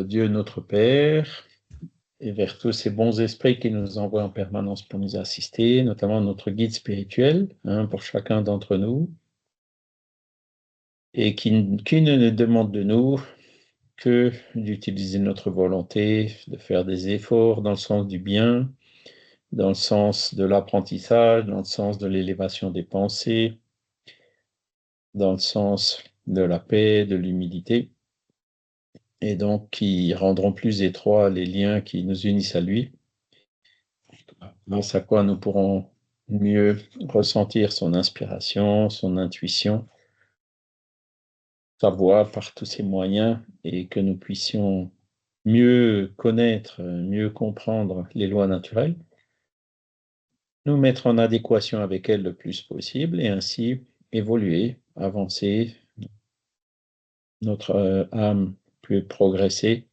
Dieu notre Père et vers tous ces bons esprits qui nous envoient en permanence pour nous assister, notamment notre guide spirituel, pour chacun d'entre nous, et qui ne nous demande de nous que d'utiliser notre volonté, de faire des efforts dans le sens du bien, dans le sens de l'apprentissage, dans le sens de l'élévation des pensées, dans le sens de la paix, de l'humilité, et donc qui rendront plus étroits les liens qui nous unissent à lui, grâce à quoi nous pourrons mieux ressentir son inspiration, son intuition, sa voix par tous ces moyens, et que nous puissions mieux connaître, mieux comprendre les lois naturelles, nous mettre en adéquation avec elles le plus possible, et ainsi évoluer, avancer, notre âme peut progresser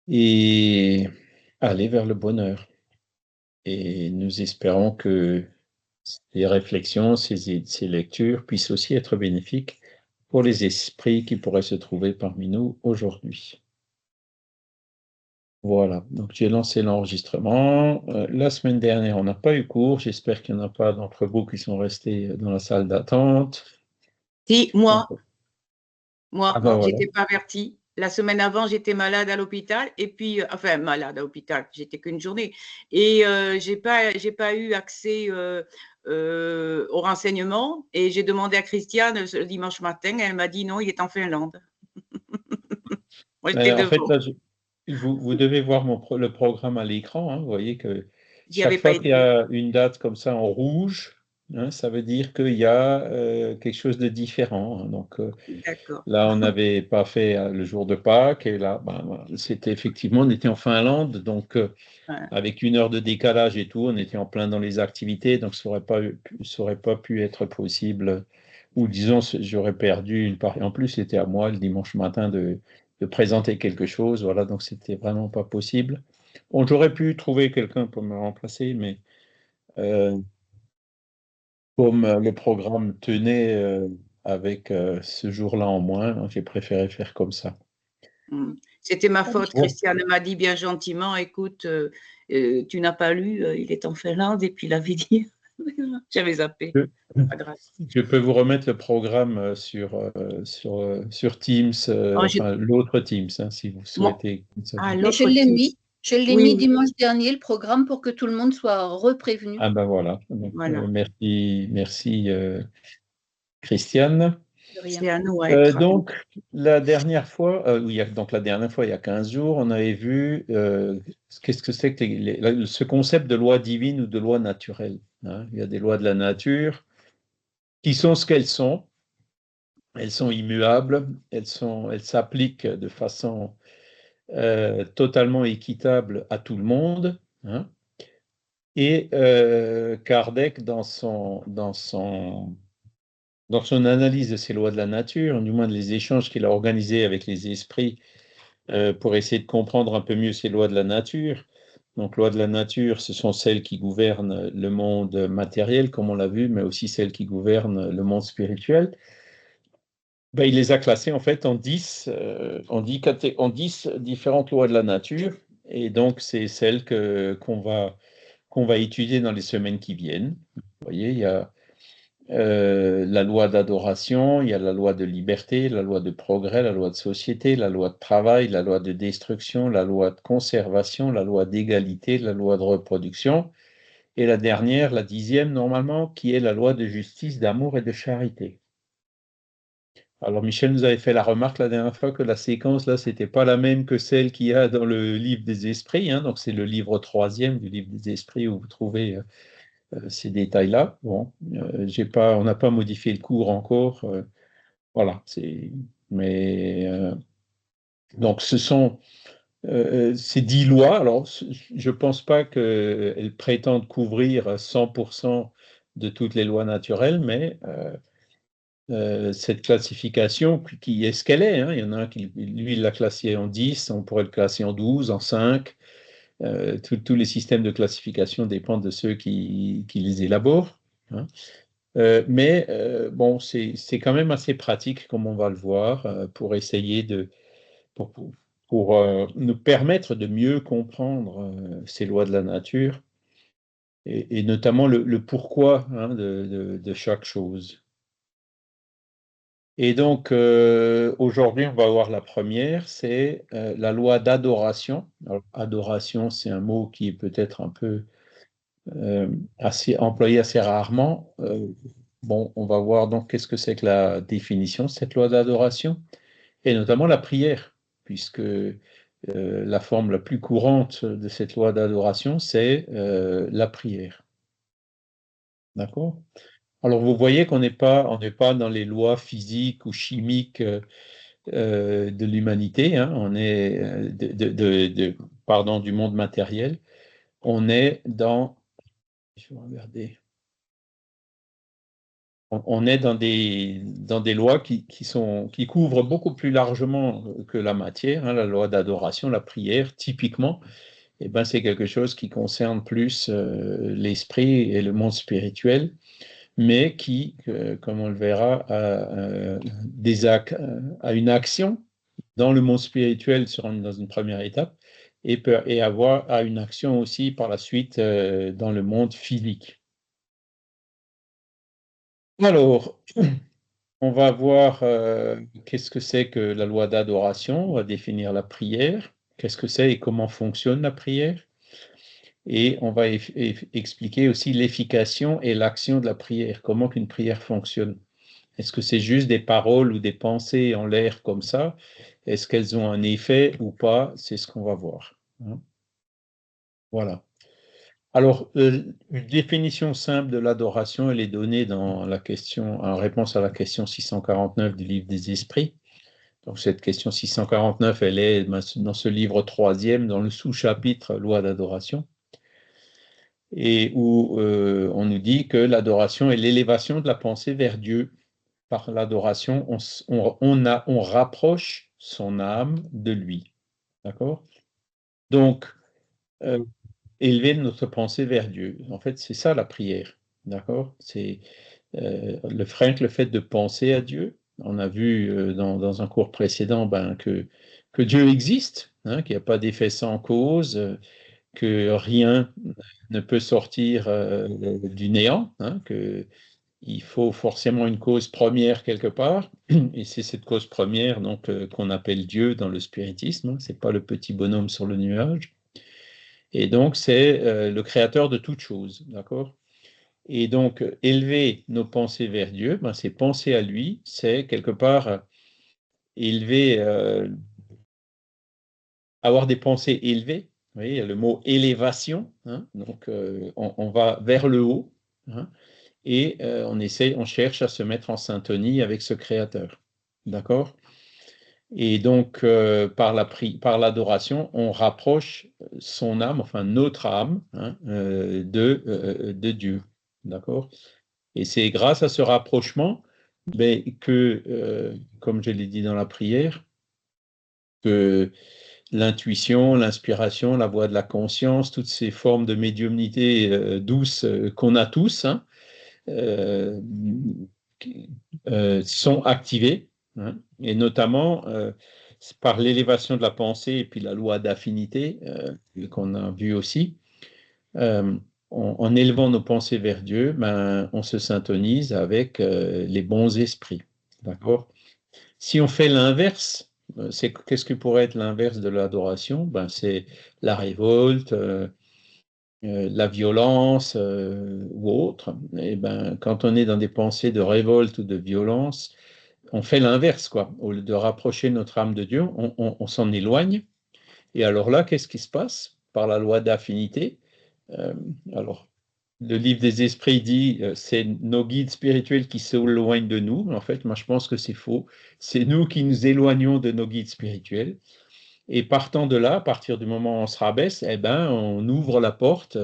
et aller vers le bonheur. Et nous espérons que ces réflexions, ces lectures puissent aussi être bénéfiques pour les esprits qui pourraient se trouver parmi nous aujourd'hui. Voilà, donc j'ai lancé l'enregistrement. La semaine dernière, on n'a pas eu cours. J'espère qu'il n'y en a pas d'entre vous qui sont restés dans la salle d'attente. Si, moi, Ah ben voilà. j'étais pas avertie. La semaine avant, j'étais malade à l'hôpital, et puis, enfin, malade à l'hôpital, j'étais qu'une journée. Et j'ai pas eu accès aux renseignements. Et j'ai demandé à Christiane le dimanche matin, elle m'a dit non, il est en Finlande. Moi, j'étais En fait, devant. là, vous devez voir le programme à l'écran. Vous voyez que J'y chaque avais pas fois qu'il y été. a une date comme ça en rouge, ça veut dire qu'il y a quelque chose de différent. Donc D'accord. là, on n'avait pas fait le jour de Pâques, et là, voilà, c'était effectivement, on était en Finlande, donc Ouais. avec 1 heure de décalage et tout, on était en plein dans les activités, donc ça n'aurait pas pu être possible. Ou disons, j'aurais perdu une part. En plus, c'était à moi le dimanche matin de présenter quelque chose, voilà, donc c'était vraiment pas possible. Bon, j'aurais pu trouver quelqu'un pour me remplacer, mais comme le programme tenait avec ce jour-là en moins, j'ai préféré faire comme ça. C'était ma faute. Bon. Christiane m'a dit bien gentiment, écoute, tu n'as pas lu, il est en Finlande, et puis il avait dit, j'avais zappé. Pas grave. Je peux vous remettre le programme sur Teams, enfin l'autre Teams, si vous souhaitez. Mais je l'ai mis. Je l'ai mis dimanche dernier, le programme, pour que tout le monde soit reprévenu. Ah ben voilà. Donc, Voilà. merci Christiane. C'est à nous à être. Donc la dernière fois, il y a 15 jours, on avait vu qu'est-ce que c'est que ce concept de loi divine ou de loi naturelle. Il y a des lois de la nature qui sont ce qu'elles sont. Elles sont immuables, elles s'appliquent de façon totalement équitable à tout le monde. Et Kardec, dans son analyse de ces lois de la nature, du moins les échanges qu'il a organisés avec les esprits pour essayer de comprendre un peu mieux ces lois de la nature. Donc, lois de la nature, ce sont celles qui gouvernent le monde matériel, comme on l'a vu, mais aussi celles qui gouvernent le monde spirituel. Il les a classées en fait en 10 différentes lois de la nature, et donc c'est celles qu'on va étudier dans les semaines qui viennent. Vous voyez, il y a la loi d'adoration, il y a la loi de liberté, la loi de progrès, la loi de société, la loi de travail, la loi de destruction, la loi de conservation, la loi d'égalité, la loi de reproduction, et la dernière, la 10e normalement, qui est la loi de justice, d'amour et de charité. Alors Michel nous avait fait la remarque la dernière fois que la séquence là, c'était pas la même que celle qu'il y a dans le livre des esprits, donc c'est le livre 3e du livre des esprits où vous trouvez ces détails-là. Bon, on n'a pas modifié le cours encore, voilà. Mais donc ce sont ces 10 lois. Alors je pense pas qu'elles prétendent couvrir 100% de toutes les lois naturelles, mais cette classification qui est ce qu'elle est. Il y en a un qui, lui, l'a classé en 10, on pourrait le classer en 12, en 5. Tous les systèmes de classification dépendent de ceux qui les élaborent. Mais bon, c'est quand même assez pratique, comme on va le voir, pour essayer pour nous permettre de mieux comprendre ces lois de la nature et notamment le pourquoi de chaque chose. Et donc, aujourd'hui, on va voir la première, c'est la loi d'adoration. Alors, adoration, c'est un mot qui est peut-être un peu employé assez rarement. Bon, on va voir donc qu'est-ce que c'est que la définition de cette loi d'adoration, et notamment la prière, puisque la forme la plus courante de cette loi d'adoration, c'est la prière. D'accord? Alors, vous voyez qu'on n'est pas dans les lois physiques ou chimiques de l'humanité, hein. On est pardon, du monde matériel. On est dans, je vais regarder. On est dans des lois qui couvrent beaucoup plus largement que la matière, hein. La loi d'adoration, la prière, typiquement, eh ben, c'est quelque chose qui concerne plus l'esprit et le monde spirituel, mais qui, comme on le verra, a une action dans le monde spirituel dans une première étape, et a une action aussi par la suite dans le monde physique. Alors, on va voir qu'est-ce que c'est que la loi d'adoration, on va définir la prière, qu'est-ce que c'est et comment fonctionne la prière, et on va expliquer aussi l'efficace et l'action de la prière, comment qu'une prière fonctionne. Est-ce que c'est juste des paroles ou des pensées en l'air comme ça? Est-ce qu'elles ont un effet ou pas? C'est ce qu'on va voir, hein. Voilà. Alors, une définition simple de l'adoration, elle est donnée dans en réponse à la question 649 du livre des Esprits. Donc, cette question 649, elle est dans ce livre 3e, dans le sous-chapitre Loi d'adoration, et où on nous dit que l'adoration est l'élévation de la pensée vers Dieu. Par l'adoration, on rapproche son âme de lui. D'accord? Donc, élever notre pensée vers Dieu. En fait, c'est ça la prière. D'accord? C'est le fait de penser à Dieu. On a vu dans un cours précédent que Dieu existe, hein, qu'il n'y a pas d'effet sans cause, que rien ne peut sortir du néant, hein, qu'il faut forcément une cause première quelque part, et c'est cette cause première donc qu'on appelle Dieu dans le spiritisme, hein, c'est pas le petit bonhomme sur le nuage. Et donc, c'est le créateur de toutes choses, d'accord? Et donc, élever nos pensées vers Dieu, ben, c'est penser à lui, c'est quelque part élever, avoir des pensées élevées. Vous voyez, il y a le mot élévation, hein, donc on va vers le haut, hein, et on cherche à se mettre en syntonie avec ce créateur, d'accord? Et donc, par l'adoration, on rapproche son âme, enfin notre âme, hein, de Dieu. D'accord? Et c'est grâce à ce rapprochement que, comme je l'ai dit dans la prière, que l'intuition, l'inspiration, la voix de la conscience, toutes ces formes de médiumnité douce qu'on a tous, hein, sont activées, hein, et notamment par l'élévation de la pensée et puis la loi d'affinité qu'on a vu aussi. En élevant nos pensées vers Dieu, on se syntonise avec les bons esprits. D'accord? Si on fait l'inverse, qu'est-ce que pourrait être l'inverse de l'adoration? C'est la révolte, la violence ou autre. Et quand on est dans des pensées de révolte ou de violence, on fait l'inverse, quoi. Au lieu de rapprocher notre âme de Dieu, on s'en éloigne. Et alors là, qu'est-ce qui se passe? Par la loi d'affinité. Alors, le livre des esprits dit c'est nos guides spirituels qui s'éloignent de nous. En fait, moi, je pense que c'est faux. C'est nous qui nous éloignons de nos guides spirituels. Et partant de là, à partir du moment où on se rabaisse, on ouvre la porte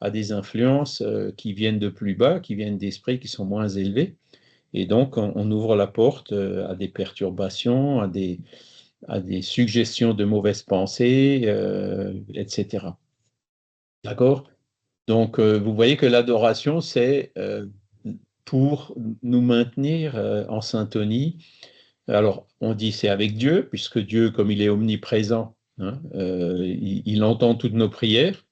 à des influences qui viennent de plus bas, qui viennent d'esprits qui sont moins élevés. Et donc, on ouvre la porte à des perturbations, à des suggestions de mauvaises pensées, etc. D'accord? Donc, vous voyez que l'adoration, c'est pour nous maintenir en syntonie Alors, on dit c'est avec Dieu, puisque Dieu, comme il est omniprésent, hein, il entend toutes nos prières,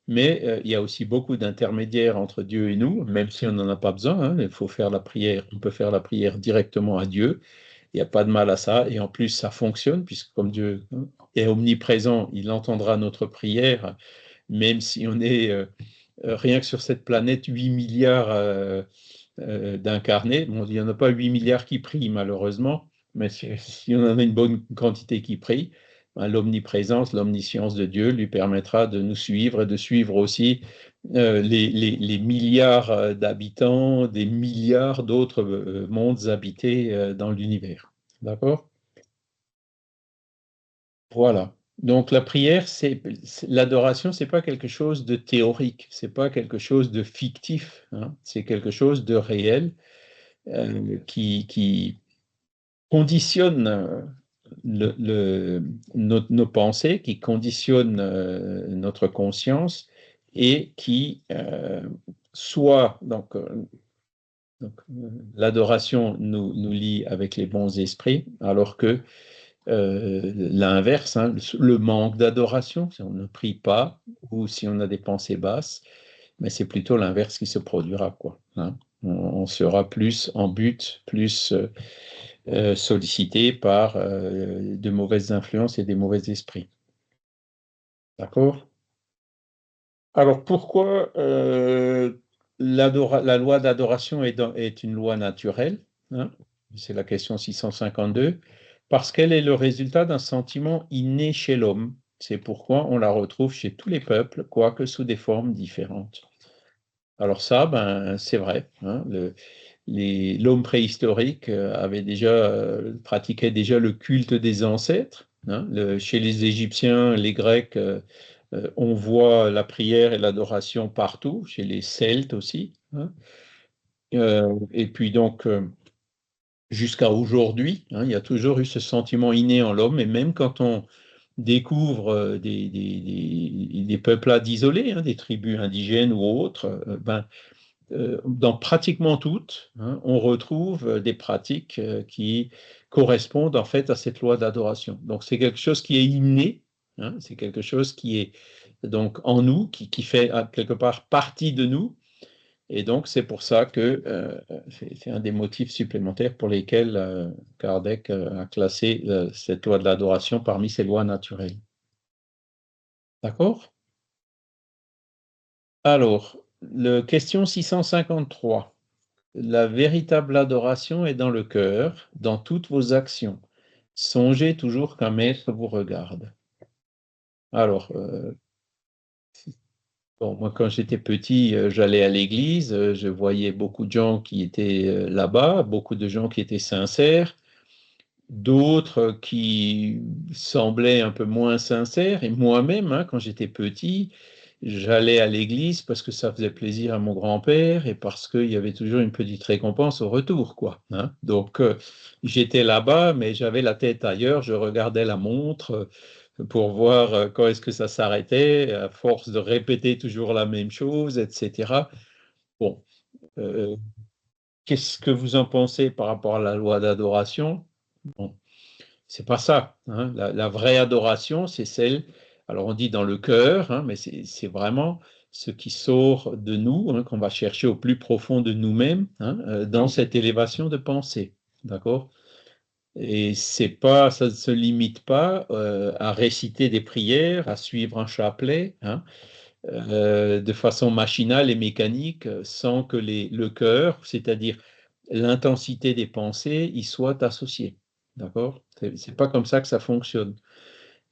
mais il y a aussi beaucoup d'intermédiaires entre Dieu et nous, même si on n'en a pas besoin, hein, il faut faire la prière, on peut faire la prière directement à Dieu, il n'y a pas de mal à ça, et en plus ça fonctionne, puisque comme Dieu est omniprésent, il entendra notre prière, même si on est rien que sur cette planète 8 milliards d'incarnés. Bon, il n'y en a pas 8 milliards qui prient, malheureusement, mais si on en a une bonne quantité qui prient, ben, l'omniprésence, l'omniscience de Dieu lui permettra de nous suivre et de suivre aussi les milliards d'habitants, des milliards d'autres mondes habités dans l'univers. D'accord? Voilà. Donc la prière, l'adoration, c'est pas quelque chose de théorique, c'est pas quelque chose de fictif, hein, c'est quelque chose de réel qui conditionne nos pensées, qui conditionne notre conscience et qui soit l'adoration nous lie avec les bons esprits, alors que l'inverse, hein, le manque d'adoration, si on ne prie pas ou si on a des pensées basses, mais c'est plutôt l'inverse qui se produira, quoi, hein. On sera plus en but, plus sollicité par de mauvaises influences et des mauvais esprits. D'accord? Alors pourquoi la loi d'adoration est une loi naturelle, hein? C'est la question 652. Parce qu'elle est le résultat d'un sentiment inné chez l'homme. C'est pourquoi on la retrouve chez tous les peuples, quoique sous des formes différentes. Alors ça, ben, c'est vrai, hein, l'homme préhistorique pratiquait déjà le culte des ancêtres, hein. Chez les Égyptiens, les Grecs, on voit la prière et l'adoration partout, chez les Celtes aussi, hein. Et puis donc, jusqu'à aujourd'hui, hein, il y a toujours eu ce sentiment inné en l'homme, et même quand on découvre des peuplades isolés, hein, des tribus indigènes ou autres, dans pratiquement toutes, hein, on retrouve des pratiques qui correspondent en fait à cette loi d'adoration. Donc c'est quelque chose qui est inné, hein, c'est quelque chose qui est donc en nous, qui fait quelque part partie de nous, et donc c'est pour ça que c'est un des motifs supplémentaires pour lesquels Kardec a classé cette loi de l'adoration parmi ses lois naturelles. D'accord? Alors, question 653. La véritable adoration est dans le cœur, dans toutes vos actions. Songez toujours qu'un maître vous regarde. Alors, bon, moi, quand j'étais petit, j'allais à l'église, je voyais beaucoup de gens qui étaient là-bas, beaucoup de gens qui étaient sincères, d'autres qui semblaient un peu moins sincères. Et moi-même, hein, quand j'étais petit, j'allais à l'église parce que ça faisait plaisir à mon grand-père et parce qu'il y avait toujours une petite récompense au retour, quoi, hein. Donc, j'étais là-bas, mais j'avais la tête ailleurs, je regardais la montre pour voir quand est-ce que ça s'arrêtait, à force de répéter toujours la même chose, etc. Bon, qu'est-ce que vous en pensez par rapport à la loi d'adoration? Bon, c'est pas ça, hein. La vraie adoration, c'est celle, alors on dit dans le cœur, hein, mais c'est vraiment ce qui sort de nous, hein, qu'on va chercher au plus profond de nous-mêmes, hein, dans cette élévation de pensée, d'accord? Et ça ne se limite pas à réciter des prières, à suivre un chapelet, hein, de façon machinale et mécanique, sans que le cœur, c'est-à-dire l'intensité des pensées, y soit associée. D'accord? C'est pas comme ça que ça fonctionne.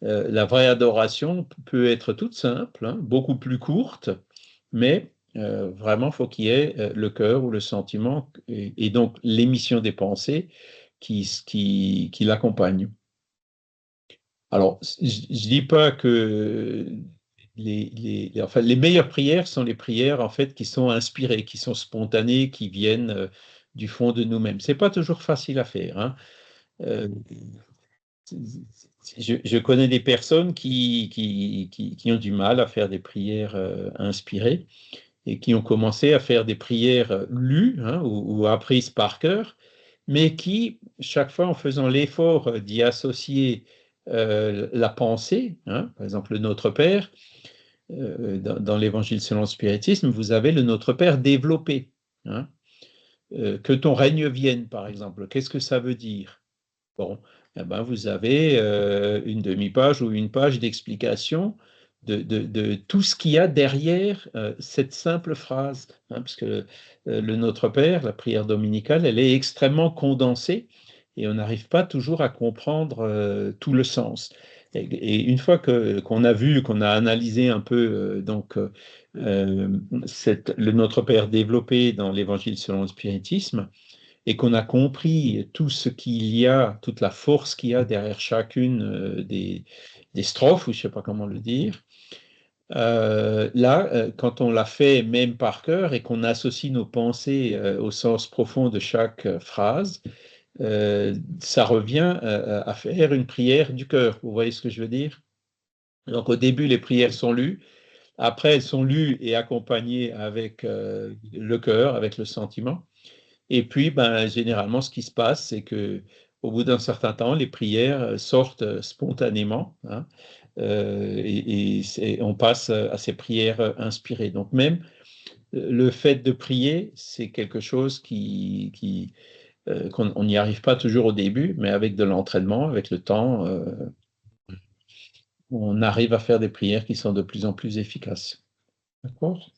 La vraie adoration peut être toute simple, hein, beaucoup plus courte, mais vraiment, il faut qu'il y ait le cœur ou le sentiment et donc l'émission des pensées qui l'accompagnent. Alors, je ne dis pas que enfin, les meilleures prières sont les prières en fait qui sont inspirées, qui sont spontanées, qui viennent du fond de nous-mêmes. C'est pas toujours facile à faire, hein. Euh, je connais des personnes qui ont du mal à faire des prières inspirées et qui ont commencé à faire des prières lues, hein, ou apprises par cœur, mais qui, chaque fois en faisant l'effort d'y associer la pensée, hein, par exemple le Notre Père, dans l'Évangile selon le spiritisme, vous avez le Notre Père développé. Hein. Que ton règne vienne, par exemple. Qu'est-ce que ça veut dire? Bon, eh ben, vous avez une demi-page ou une page d'explication de tout ce qu'il y a derrière cette simple phrase. Hein, parce que le Notre Père, la prière dominicale, elle est extrêmement condensée et on n'arrive pas toujours à comprendre tout le sens. Et une fois qu'on a vu, qu'on a analysé un peu le Notre Père développé dans l'Évangile selon le spiritisme, et qu'on a compris tout ce qu'il y a, toute la force qu'il y a derrière chacune des strophes, ou je ne sais pas comment le dire, quand on l'a fait même par cœur et qu'on associe nos pensées au sens profond de chaque phrase, ça revient à faire une prière du cœur. Vous voyez ce que je veux dire? Donc au début, les prières sont lues. Après, elles sont lues et accompagnées avec le cœur, avec le sentiment. Et puis, généralement, ce qui se passe, c'est que au bout d'un certain temps, les prières sortent spontanément, hein, et on passe à ces prières inspirées. Donc même le fait de prier, c'est quelque chose qu'on n'y arrive pas toujours au début, mais avec de l'entraînement, avec le temps, on arrive à faire des prières qui sont de plus en plus efficaces. D'accord?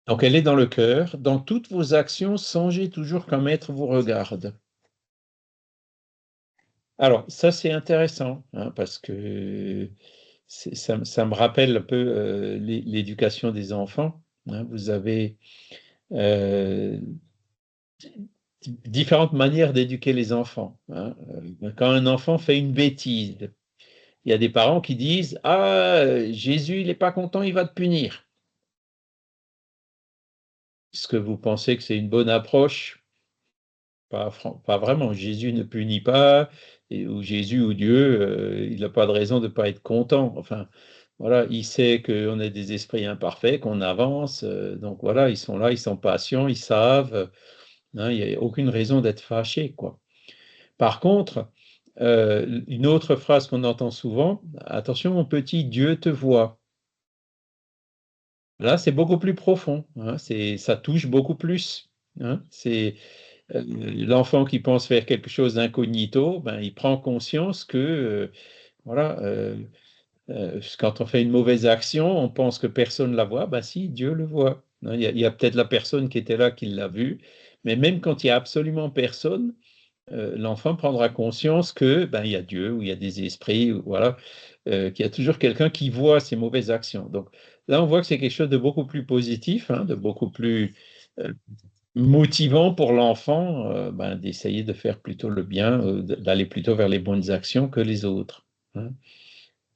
Donc elle est dans le cœur. Dans toutes vos actions, songez toujours qu'un maître vous regarde. Alors, ça, c'est intéressant, hein, parce que ça me rappelle un peu l'éducation des enfants. Hein. Vous avez différentes manières d'éduquer les enfants. Hein. Quand un enfant fait une bêtise, il y a des parents qui disent « Ah, Jésus, il n'est pas content, il va te punir. » Est-ce que vous pensez que c'est une bonne approche? Pas vraiment. Jésus ne punit pas, ou Jésus ou Dieu, il n'a pas de raison de ne pas être content. Enfin, voilà, il sait qu'on est des esprits imparfaits, qu'on avance. Donc voilà, ils sont là, ils sont patients, ils savent. Hein, il n'y a aucune raison d'être fâché, quoi. Par contre, une autre phrase qu'on entend souvent, attention mon petit, Dieu te voit. Là, c'est beaucoup plus profond. Hein, ça touche beaucoup plus. Hein, c'est l'enfant qui pense faire quelque chose d'incognito, il prend conscience que, voilà, quand on fait une mauvaise action, on pense que personne ne la voit. Si, Dieu le voit. Hein, il y a peut-être la personne qui était là qui l'a vu, mais même quand il n'y a absolument personne, l'enfant prendra conscience que il y a Dieu ou il y a des esprits, voilà, qu'il y a toujours quelqu'un qui voit ces mauvaises actions. Donc là, on voit que c'est quelque chose de beaucoup plus positif, hein, de beaucoup plus motivant pour l'enfant d'essayer de faire plutôt le bien, d'aller plutôt vers les bonnes actions que les autres. Hein.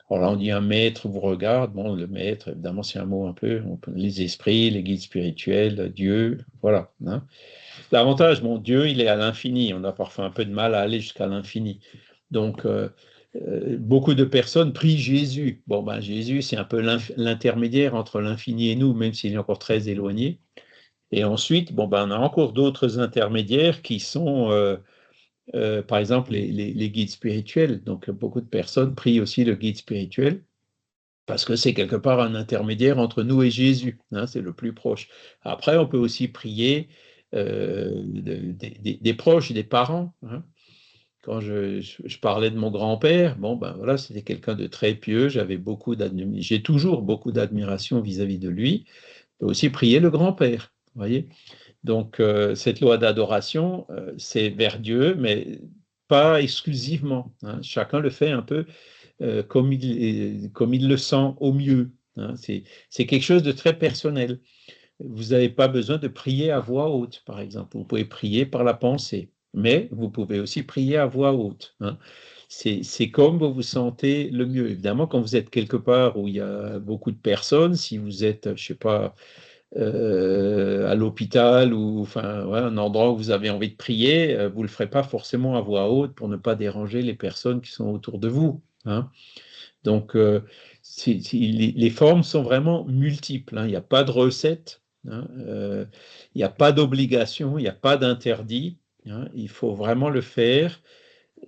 Alors là, on dit un maître vous regarde. Bon, le maître, évidemment, c'est un mot un peu, les esprits, les guides spirituels, Dieu, voilà. Hein. L'avantage, Dieu, il est à l'infini. On a parfois un peu de mal à aller jusqu'à l'infini. Donc, beaucoup de personnes prient Jésus. Jésus, c'est un peu l'intermédiaire entre l'infini et nous, même s'il est encore très éloigné. Et ensuite, on a encore d'autres intermédiaires qui sont, par exemple, les guides spirituels. Donc, beaucoup de personnes prient aussi le guide spirituel parce que c'est quelque part un intermédiaire entre nous et Jésus. Hein, c'est le plus proche. Après, on peut aussi prier des proches, des parents. Hein. Quand je parlais de mon grand-père, voilà, c'était quelqu'un de très pieux. J'ai toujours beaucoup d'admiration vis-à-vis de lui. On peut aussi prier le grand-père. Voyez. Donc, cette loi d'adoration, c'est vers Dieu, mais pas exclusivement. Hein. Chacun le fait un peu comme il le sent au mieux. Hein. C'est quelque chose de très personnel. Vous n'avez pas besoin de prier à voix haute, par exemple. Vous pouvez prier par la pensée, mais vous pouvez aussi prier à voix haute. Hein. C'est comme vous vous sentez le mieux. Évidemment, quand vous êtes quelque part où il y a beaucoup de personnes, si vous êtes, je ne sais pas, à l'hôpital ou un endroit où vous avez envie de prier, vous ne le ferez pas forcément à voix haute pour ne pas déranger les personnes qui sont autour de vous. Hein. Donc, les formes sont vraiment multiples. Hein. Il n'y a pas de recette, hein. Il n'y a pas d'obligation, il n'y a pas d'interdit. hein. Il faut vraiment le faire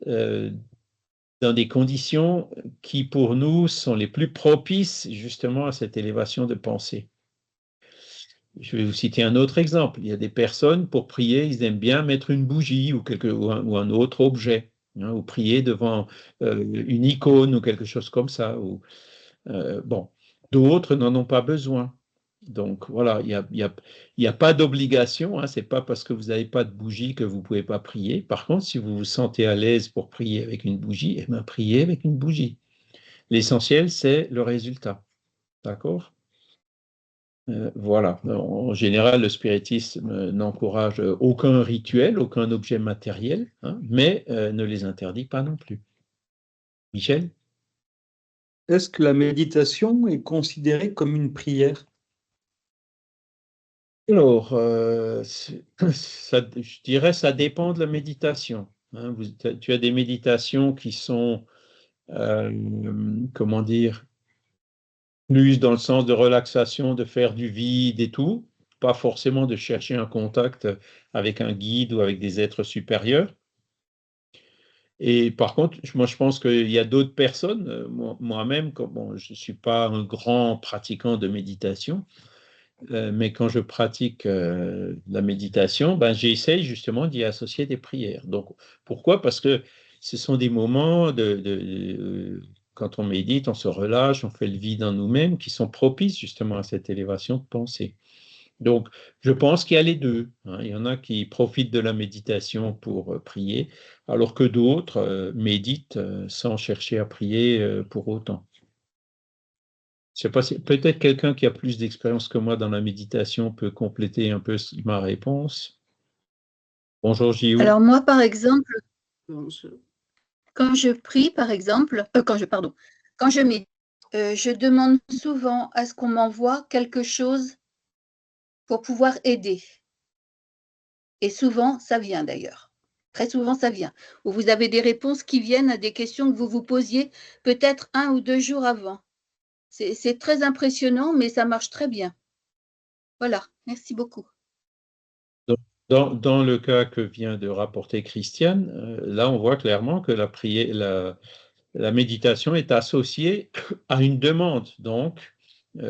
dans des conditions qui, pour nous, sont les plus propices justement à cette élévation de pensée. Je vais vous citer un autre exemple. Il y a des personnes, pour prier, ils aiment bien mettre une bougie ou un autre objet, hein, ou prier devant une icône ou quelque chose comme ça. Bon, d'autres n'en ont pas besoin. Donc voilà, il y a pas d'obligation, hein, ce n'est pas parce que vous n'avez pas de bougie que vous ne pouvez pas prier. Par contre, si vous vous sentez à l'aise pour prier avec une bougie, eh bien, priez avec une bougie. L'essentiel, c'est le résultat. D'accord? Voilà. En général, le spiritisme n'encourage aucun rituel, aucun objet matériel, hein, mais ne les interdit pas non plus. Michel? Est-ce que la méditation est considérée comme une prière? Alors, je dirais ça dépend de la méditation, hein. Tu as des méditations qui sont, comment dire, plus dans le sens de relaxation, de faire du vide et tout, pas forcément de chercher un contact avec un guide ou avec des êtres supérieurs. Et par contre, moi, je pense qu'il y a d'autres personnes, moi-même, bon, je ne suis pas un grand pratiquant de méditation, mais quand je pratique la méditation, ben, j'essaye justement d'y associer des prières. Donc, pourquoi? Parce que ce sont des moments quand on médite, on se relâche, on fait le vide en nous-mêmes, qui sont propices justement à cette élévation de pensée. Donc, je pense qu'il y a les deux, hein. Il y en a qui profitent de la méditation pour prier, alors que d'autres méditent sans chercher à prier pour autant. Je sais pas si peut-être quelqu'un qui a plus d'expérience que moi dans la méditation peut compléter un peu ma réponse. Bonjour Gilles. Alors moi, par exemple, quand je prie, par exemple, quand je médite, je demande souvent à ce qu'on m'envoie quelque chose pour pouvoir aider. Et souvent, ça vient d'ailleurs. Très souvent, ça vient. Ou vous avez des réponses qui viennent à des questions que vous vous posiez peut-être 1 ou 2 jours avant. C'est très impressionnant, mais ça marche très bien. Voilà, merci beaucoup. Dans le cas que vient de rapporter Christiane, là on voit clairement que la méditation est associée à une demande, donc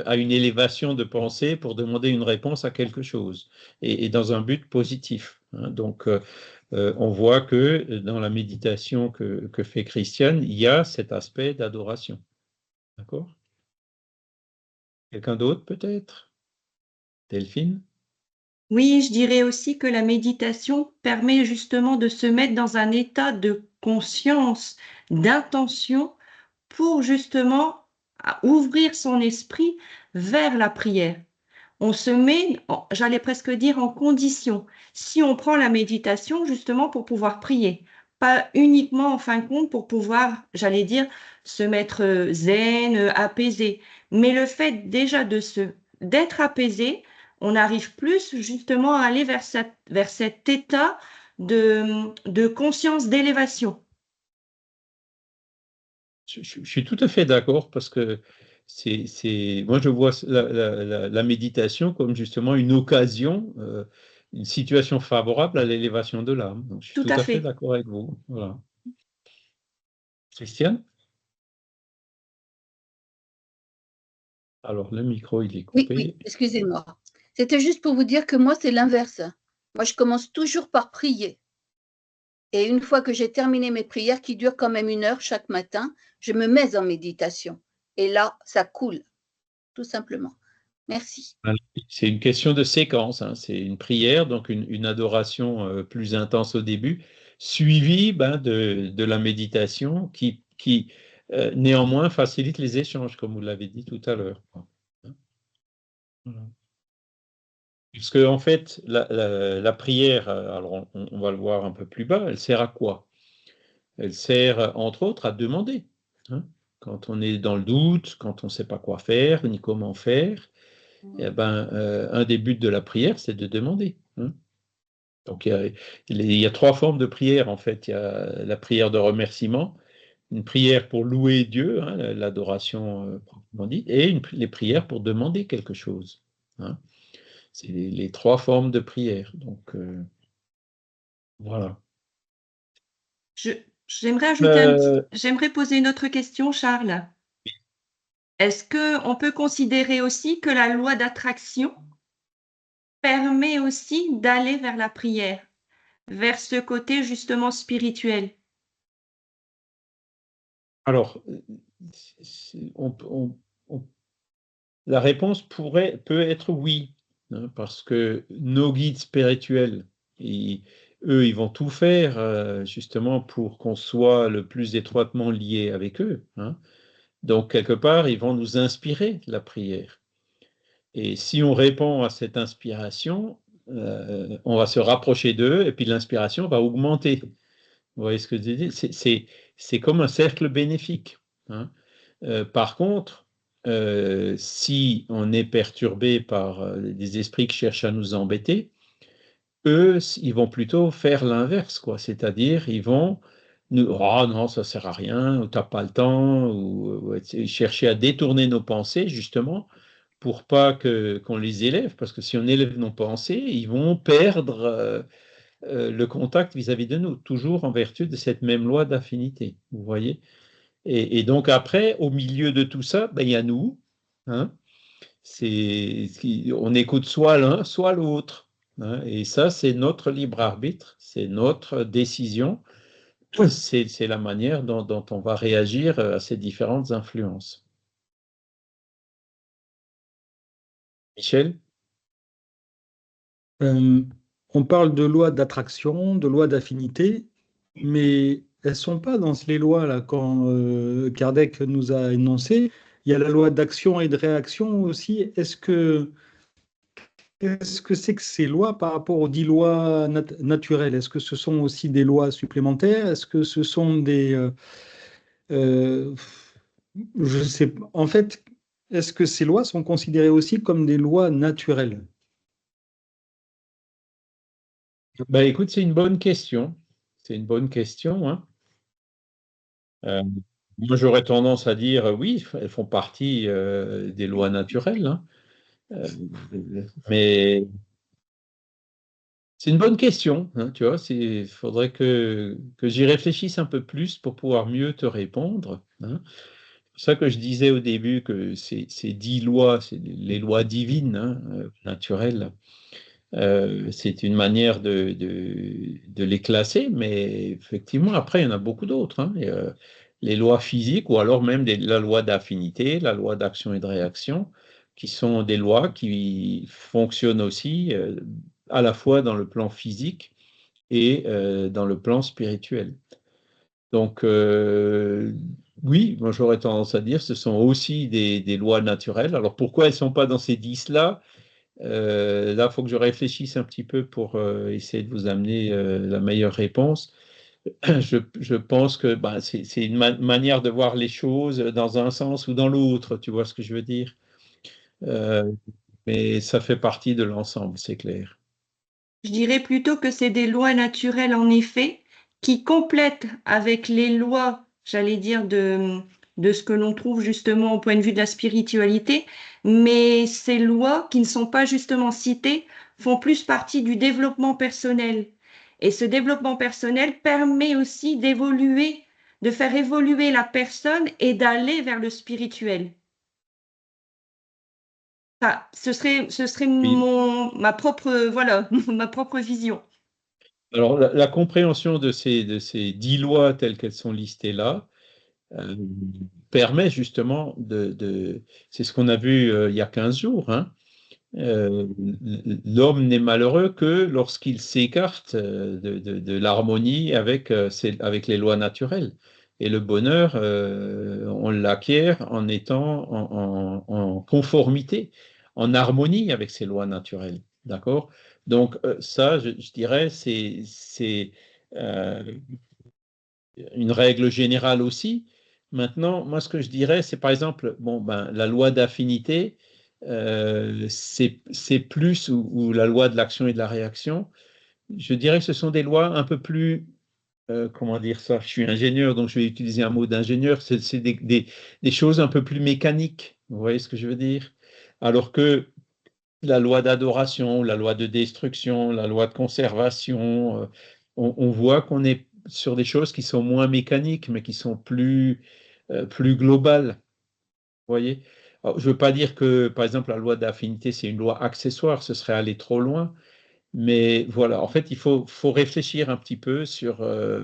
à une élévation de pensée pour demander une réponse à quelque chose, et dans un but positif, hein. Donc on voit que dans la méditation que fait Christiane, il y a cet aspect d'adoration. D'accord? Quelqu'un d'autre peut-être? Delphine? Oui, je dirais aussi que la méditation permet justement de se mettre dans un état de conscience, d'intention, pour justement ouvrir son esprit vers la prière. On se met, j'allais presque dire, en condition. Si on prend la méditation justement pour pouvoir prier, pas uniquement en fin de compte pour pouvoir, j'allais dire, se mettre zen, apaisé, mais le fait déjà d'être apaisé, on arrive plus justement à aller vers cet état de conscience d'élévation. Je suis tout à fait d'accord parce que moi je vois la méditation comme justement une occasion, une situation favorable à l'élévation de l'âme. Donc je suis Tout tout à à fait fait. d'accord avec vous. Voilà. Christiane? Alors le micro il est Oui, coupé. excusez-moi. C'était juste pour vous dire que moi, c'est l'inverse. Moi, je commence toujours par prier. Et une fois que j'ai terminé mes prières, qui durent quand même 1 heure chaque matin, je me mets en méditation. Et là, ça coule, tout simplement. Merci. C'est une question de séquence, hein. C'est une prière, donc une adoration plus intense au début, suivie de la méditation qui néanmoins facilite les échanges, comme vous l'avez dit tout à l'heure. Voilà. Parce que en fait, la prière, alors on va le voir un peu plus bas, elle sert à quoi? Elle sert entre autres à demander, hein. Quand on est dans le doute, quand on ne sait pas quoi faire ni comment faire, eh ben, un des buts de la prière, c'est de demander, hein. Donc il y a 3 formes de prière en fait. Il y a la prière de remerciement, une prière pour louer Dieu, hein, l'adoration proprement dite, et les prières pour demander quelque chose, hein. C'est les 3 formes de prière. Donc Voilà. J'aimerais poser une autre question, Charles. Est-ce qu'on peut considérer aussi que la loi d'attraction permet aussi d'aller vers la prière, vers ce côté justement spirituel? Alors, la réponse peut être oui, hein, parce que nos guides spirituels, eux, ils vont tout faire justement pour qu'on soit le plus étroitement lié avec eux, hein. Donc, quelque part, ils vont nous inspirer la prière. Et si on répond à cette inspiration, on va se rapprocher d'eux et puis l'inspiration va augmenter. Vous voyez ce que je dis? C'est comme un cercle bénéfique, hein. Par contre, si on est perturbé par des esprits qui cherchent à nous embêter, eux, ils vont plutôt faire l'inverse, quoi. C'est-à-dire, ils vont nous, oh non, ça sert à rien, ou t'as pas le temps, ou chercher à détourner nos pensées, justement, pour pas qu'on les élève, parce que si on élève nos pensées, ils vont perdre le contact vis-à-vis de nous, toujours en vertu de cette même loi d'affinité, vous voyez. Et donc après, au milieu de tout ça, ben, il y a nous, hein. On écoute soit l'un, soit l'autre, hein. Et ça, c'est notre libre arbitre, c'est notre décision, c'est la manière dont on va réagir à ces différentes influences. Michel? On parle de loi d'attraction, de loi d'affinité, mais elles ne sont pas dans les lois là, quand Kardec nous a énoncé. Il y a la loi d'action et de réaction aussi. Qu'est-ce que c'est que ces lois par rapport aux 10 lois naturelles? Est-ce que ce sont aussi des lois supplémentaires? Est-ce que ce sont euh, je sais pas. En fait, est-ce que ces lois sont considérées aussi comme des lois naturelles? Ben, écoute, c'est une bonne question. C'est une bonne question, hein. Euh, Moi, j'aurais tendance à dire oui, elles font partie des lois naturelles, hein. Euh, mais c'est une bonne question, hein, tu vois. Il faudrait que j'y réfléchisse un peu plus pour pouvoir mieux te répondre, hein. C'est pour ça que je disais au début que ces 10 lois, c'est les lois divines, hein, naturelles. C'est une manière de les classer, mais effectivement, après, il y en a beaucoup d'autres, hein. Les lois physiques ou alors même la loi d'affinité, la loi d'action et de réaction, qui sont des lois qui fonctionnent aussi à la fois dans le plan physique et dans le plan spirituel. Donc, oui, moi j'aurais tendance à dire que ce sont aussi des lois naturelles. Alors pourquoi elles ne sont pas dans ces 10-là? Là, il faut que je réfléchisse un petit peu pour essayer de vous amener la meilleure réponse. Je pense que bah, c'est une manière de voir les choses dans un sens ou dans l'autre, tu vois ce que je veux dire? Euh, mais ça fait partie de l'ensemble, c'est clair. Je dirais plutôt que c'est des lois naturelles, en effet, qui complètent avec les lois, j'allais dire, de ce que l'on trouve justement au point de vue de la spiritualité, mais ces lois qui ne sont pas justement citées font plus partie du développement personnel. Et ce développement personnel permet aussi d'évoluer, de faire évoluer la personne et d'aller vers le spirituel. Ah, ce serait Oui. ma propre, voilà, ma propre vision. Alors, la compréhension de ces 10 lois telles qu'elles sont listées là euh, permet justement c'est ce qu'on a vu il y a 15 jours, hein. Euh, L'homme n'est malheureux que lorsqu'il s'écarte de l'harmonie avec les lois naturelles. Et le bonheur, on l'acquiert en étant en conformité, en harmonie avec ces lois naturelles. D'accord? Donc, ça, je dirais, c'est euh, une règle générale aussi. Maintenant, moi, ce que je dirais, c'est par exemple, bon, ben, la loi d'affinité, c'est plus, ou la loi de l'action et de la réaction, je dirais que ce sont des lois un peu plus, comment dire ça, je suis ingénieur, donc je vais utiliser un mot d'ingénieur, c'est des choses un peu plus mécaniques, vous voyez ce que je veux dire? Alors que la loi d'adoration, la loi de destruction, la loi de conservation, on voit qu'on est sur des choses qui sont moins mécaniques, mais qui sont plus globales. Vous voyez? Alors, je ne veux pas dire que, par exemple, la loi d'affinité, c'est une loi accessoire, ce serait aller trop loin. Mais voilà, en fait, il faut réfléchir un petit peu sur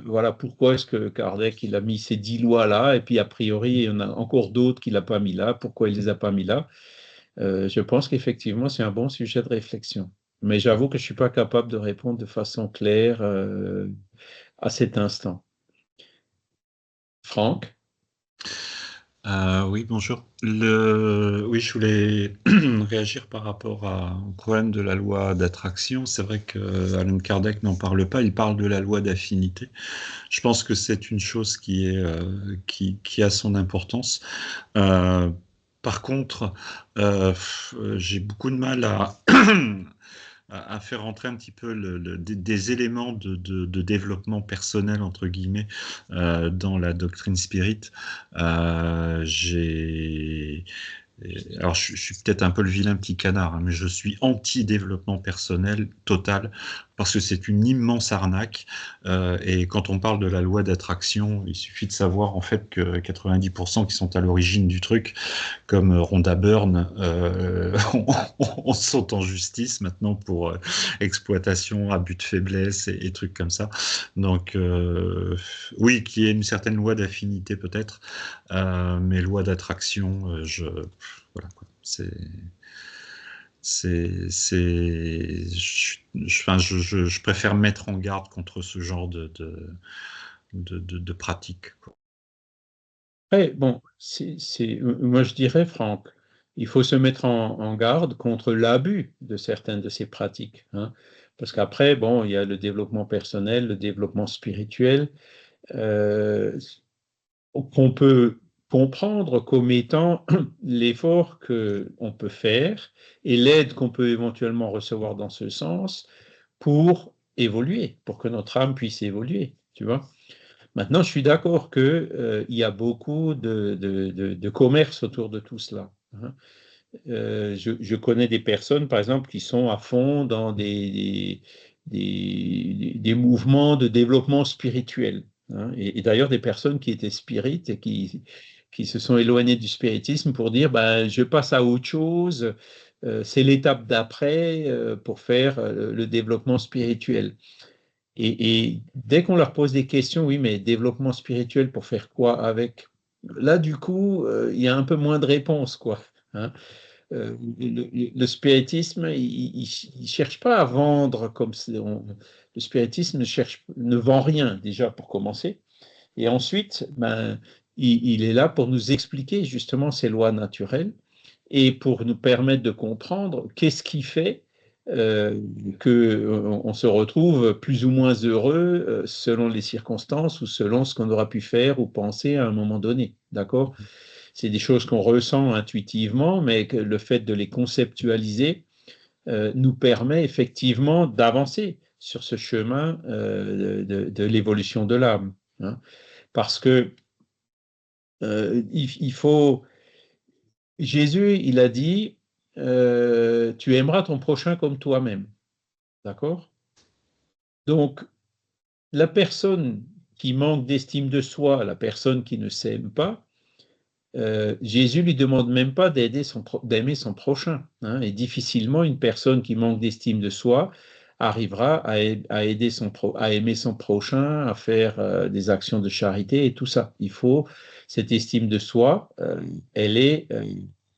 voilà, pourquoi est-ce que Kardec il a mis ces 10 lois-là, et puis a priori, il y en a encore d'autres qu'il n'a pas mis là, pourquoi il ne les a pas mis là. Je pense qu'effectivement, c'est un bon sujet de réflexion. Mais j'avoue que je ne suis pas capable de répondre de façon claire à cet instant. Franck? Oui, bonjour. Oui, je voulais réagir par rapport au problème de la loi d'attraction. C'est vrai que Allan Kardec n'en parle pas, il parle de la loi d'affinité. Je pense que c'est une chose qui a son importance. Par contre, j'ai beaucoup de mal à faire rentrer un petit peu des éléments de développement personnel, entre guillemets, dans la doctrine spirit. Alors, je suis peut-être un peu le vilain petit canard, hein, mais je suis anti-développement personnel total, parce que c'est une immense arnaque. Et quand on parle de la loi d'attraction, il suffit de savoir en fait que 90% qui sont à l'origine du truc, comme Rhonda Byrne, sont en justice maintenant pour exploitation, abus de faiblesse et trucs comme ça. Donc, oui, qu'il y ait une certaine loi d'affinité peut-être, mais loi d'attraction, voilà quoi. Je préfère mettre en garde contre ce genre de pratique, quoi. Ouais, bon, moi je dirais, Franck, il faut se mettre en garde contre l'abus de certaines de ces pratiques, hein. Parce qu'après, bon, il y a le développement personnel, le développement spirituel, qu'on peut comprendre comme étant l'effort qu'on peut faire et l'aide qu'on peut éventuellement recevoir dans ce sens pour évoluer, pour que notre âme puisse évoluer, tu vois. Maintenant, je suis d'accord qu'il y a beaucoup de commerce autour de tout cela, hein. Je connais des personnes, par exemple, qui sont à fond dans des mouvements de développement spirituel, hein. Et d'ailleurs, des personnes qui étaient spirites et qui se sont éloignées du spiritisme pour dire, ben, je passe à autre chose, c'est l'étape d'après pour faire le développement spirituel. Et dès qu'on leur pose des questions, oui, mais développement spirituel pour faire quoi avec? Là, du coup, il y a un peu moins de réponses, quoi, hein. Le spiritisme, il ne cherche pas à vendre comme le spiritisme ne vend rien, déjà, pour commencer. Et ensuite, ben, il est là pour nous expliquer justement ces lois naturelles et pour nous permettre de comprendre qu'est-ce qui fait qu'on se retrouve plus ou moins heureux selon les circonstances ou selon ce qu'on aura pu faire ou penser à un moment donné. D'accord? C'est des choses qu'on ressent intuitivement, mais que le fait de les conceptualiser nous permet effectivement d'avancer sur ce chemin de l'évolution de l'âme, hein. Parce que il faut. Jésus, il a dit tu aimeras ton prochain comme toi-même. D'accord? Donc, la personne qui manque d'estime de soi, la personne qui ne s'aime pas, Jésus lui demande même pas d'aimer son prochain, hein. Et difficilement une personne qui manque d'estime de soi arrivera à aimer son prochain, à faire des actions de charité et tout ça. Il faut cette estime de soi, elle est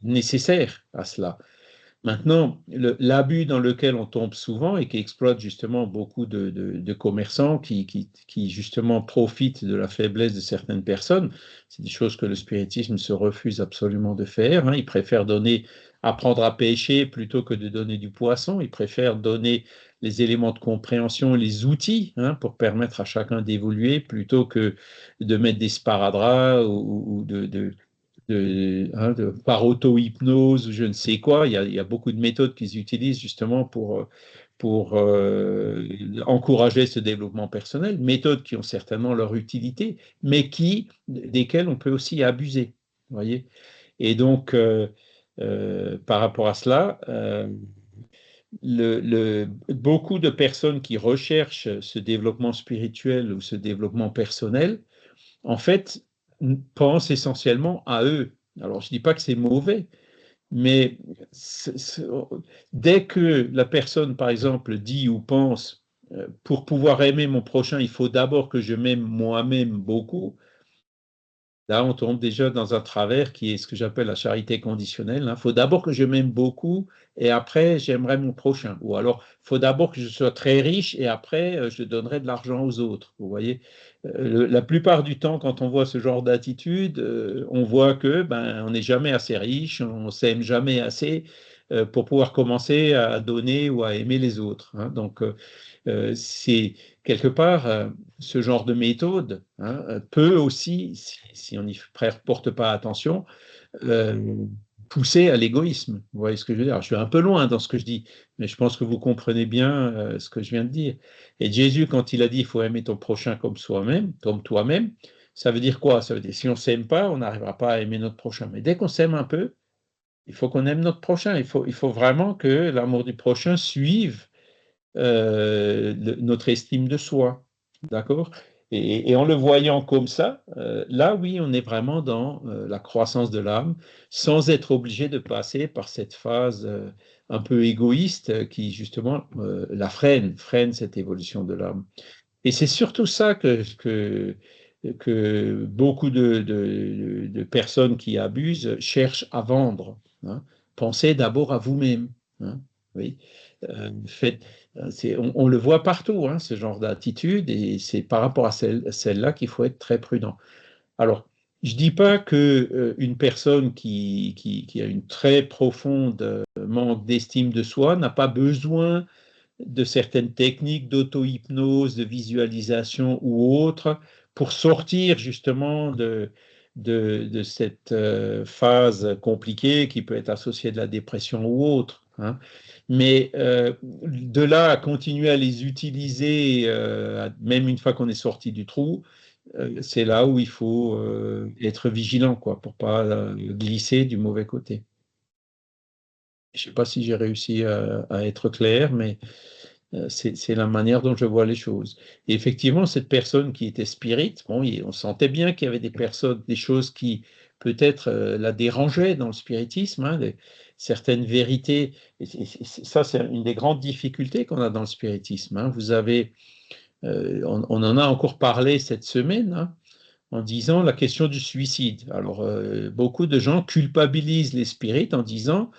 nécessaire à cela. Maintenant, l'abus dans lequel on tombe souvent et qui exploite justement beaucoup de commerçants qui justement profitent de la faiblesse de certaines personnes, c'est des choses que le spiritisme se refuse absolument de faire, hein. Ils préfèrent apprendre à pêcher plutôt que de donner du poisson. Ils préfèrent donner les éléments de compréhension, les outils, hein, pour permettre à chacun d'évoluer plutôt que de mettre des sparadraps ou par auto-hypnose ou je ne sais quoi. Il y a beaucoup de méthodes qu'ils utilisent justement pour encourager ce développement personnel, méthodes qui ont certainement leur utilité, mais desquelles on peut aussi abuser. Voyez. Et donc, par rapport à cela, beaucoup de personnes qui recherchent ce développement spirituel ou ce développement personnel, en fait, pensent essentiellement à eux. Alors, je ne dis pas que c'est mauvais, mais dès que la personne, par exemple, dit ou pense, pour pouvoir aimer mon prochain, il faut d'abord que je m'aime moi-même beaucoup, là, on tombe déjà dans un travers qui est ce que j'appelle la charité conditionnelle. Il faut d'abord que je m'aime beaucoup et après, j'aimerai mon prochain. Ou alors, il faut d'abord que je sois très riche et après, je donnerai de l'argent aux autres. Vous voyez, la plupart du temps, quand on voit ce genre d'attitude, on voit que on n'est jamais assez riche, on ne s'aime jamais assez pour pouvoir commencer à donner ou à aimer les autres. Donc, c'est quelque part ce genre de méthode peut aussi, si on n'y porte pas attention, pousser à l'égoïsme. Vous voyez ce que je veux dire? Alors, je suis un peu loin dans ce que je dis, mais je pense que vous comprenez bien ce que je viens de dire. Et Jésus, quand il a dit il faut aimer ton prochain comme soi-même, comme toi-même, ça veut dire quoi? Ça veut dire si on ne s'aime pas, on n'arrivera pas à aimer notre prochain. Mais dès qu'on s'aime un peu, il faut qu'on aime notre prochain. Il faut vraiment que l'amour du prochain suive notre estime de soi. D'accord? Et en le voyant comme ça, là, oui, on est vraiment dans la croissance de l'âme, sans être obligé de passer par cette phase un peu égoïste qui, justement, la freine cette évolution de l'âme. Et c'est surtout ça que beaucoup de personnes qui abusent cherchent à vendre. Pensez d'abord à vous-même. Oui. On le voit partout, ce genre d'attitude, et c'est par rapport à celle-là qu'il faut être très prudent. Alors, je ne dis pas qu'une personne qui a une très profonde manque d'estime de soi n'a pas besoin de certaines techniques d'auto-hypnose, de visualisation ou autres pour sortir justement de cette phase compliquée qui peut être associée à de la dépression ou autre. Mais de là à continuer à les utiliser, même une fois qu'on est sorti du trou, c'est là où il faut être vigilant, quoi, pour ne pas glisser du mauvais côté. Je ne sais pas si j'ai réussi à être clair, mais c'est la manière dont je vois les choses. Et effectivement, cette personne qui était spirit, bon, on sentait bien qu'il y avait des choses qui peut-être la dérangeaient dans le spiritisme, certaines vérités. Et ça, c'est une des grandes difficultés qu'on a dans le spiritisme. Vous avez, on en a encore parlé cette semaine, en disant la question du suicide. Alors, beaucoup de gens culpabilisent les spirites en disant,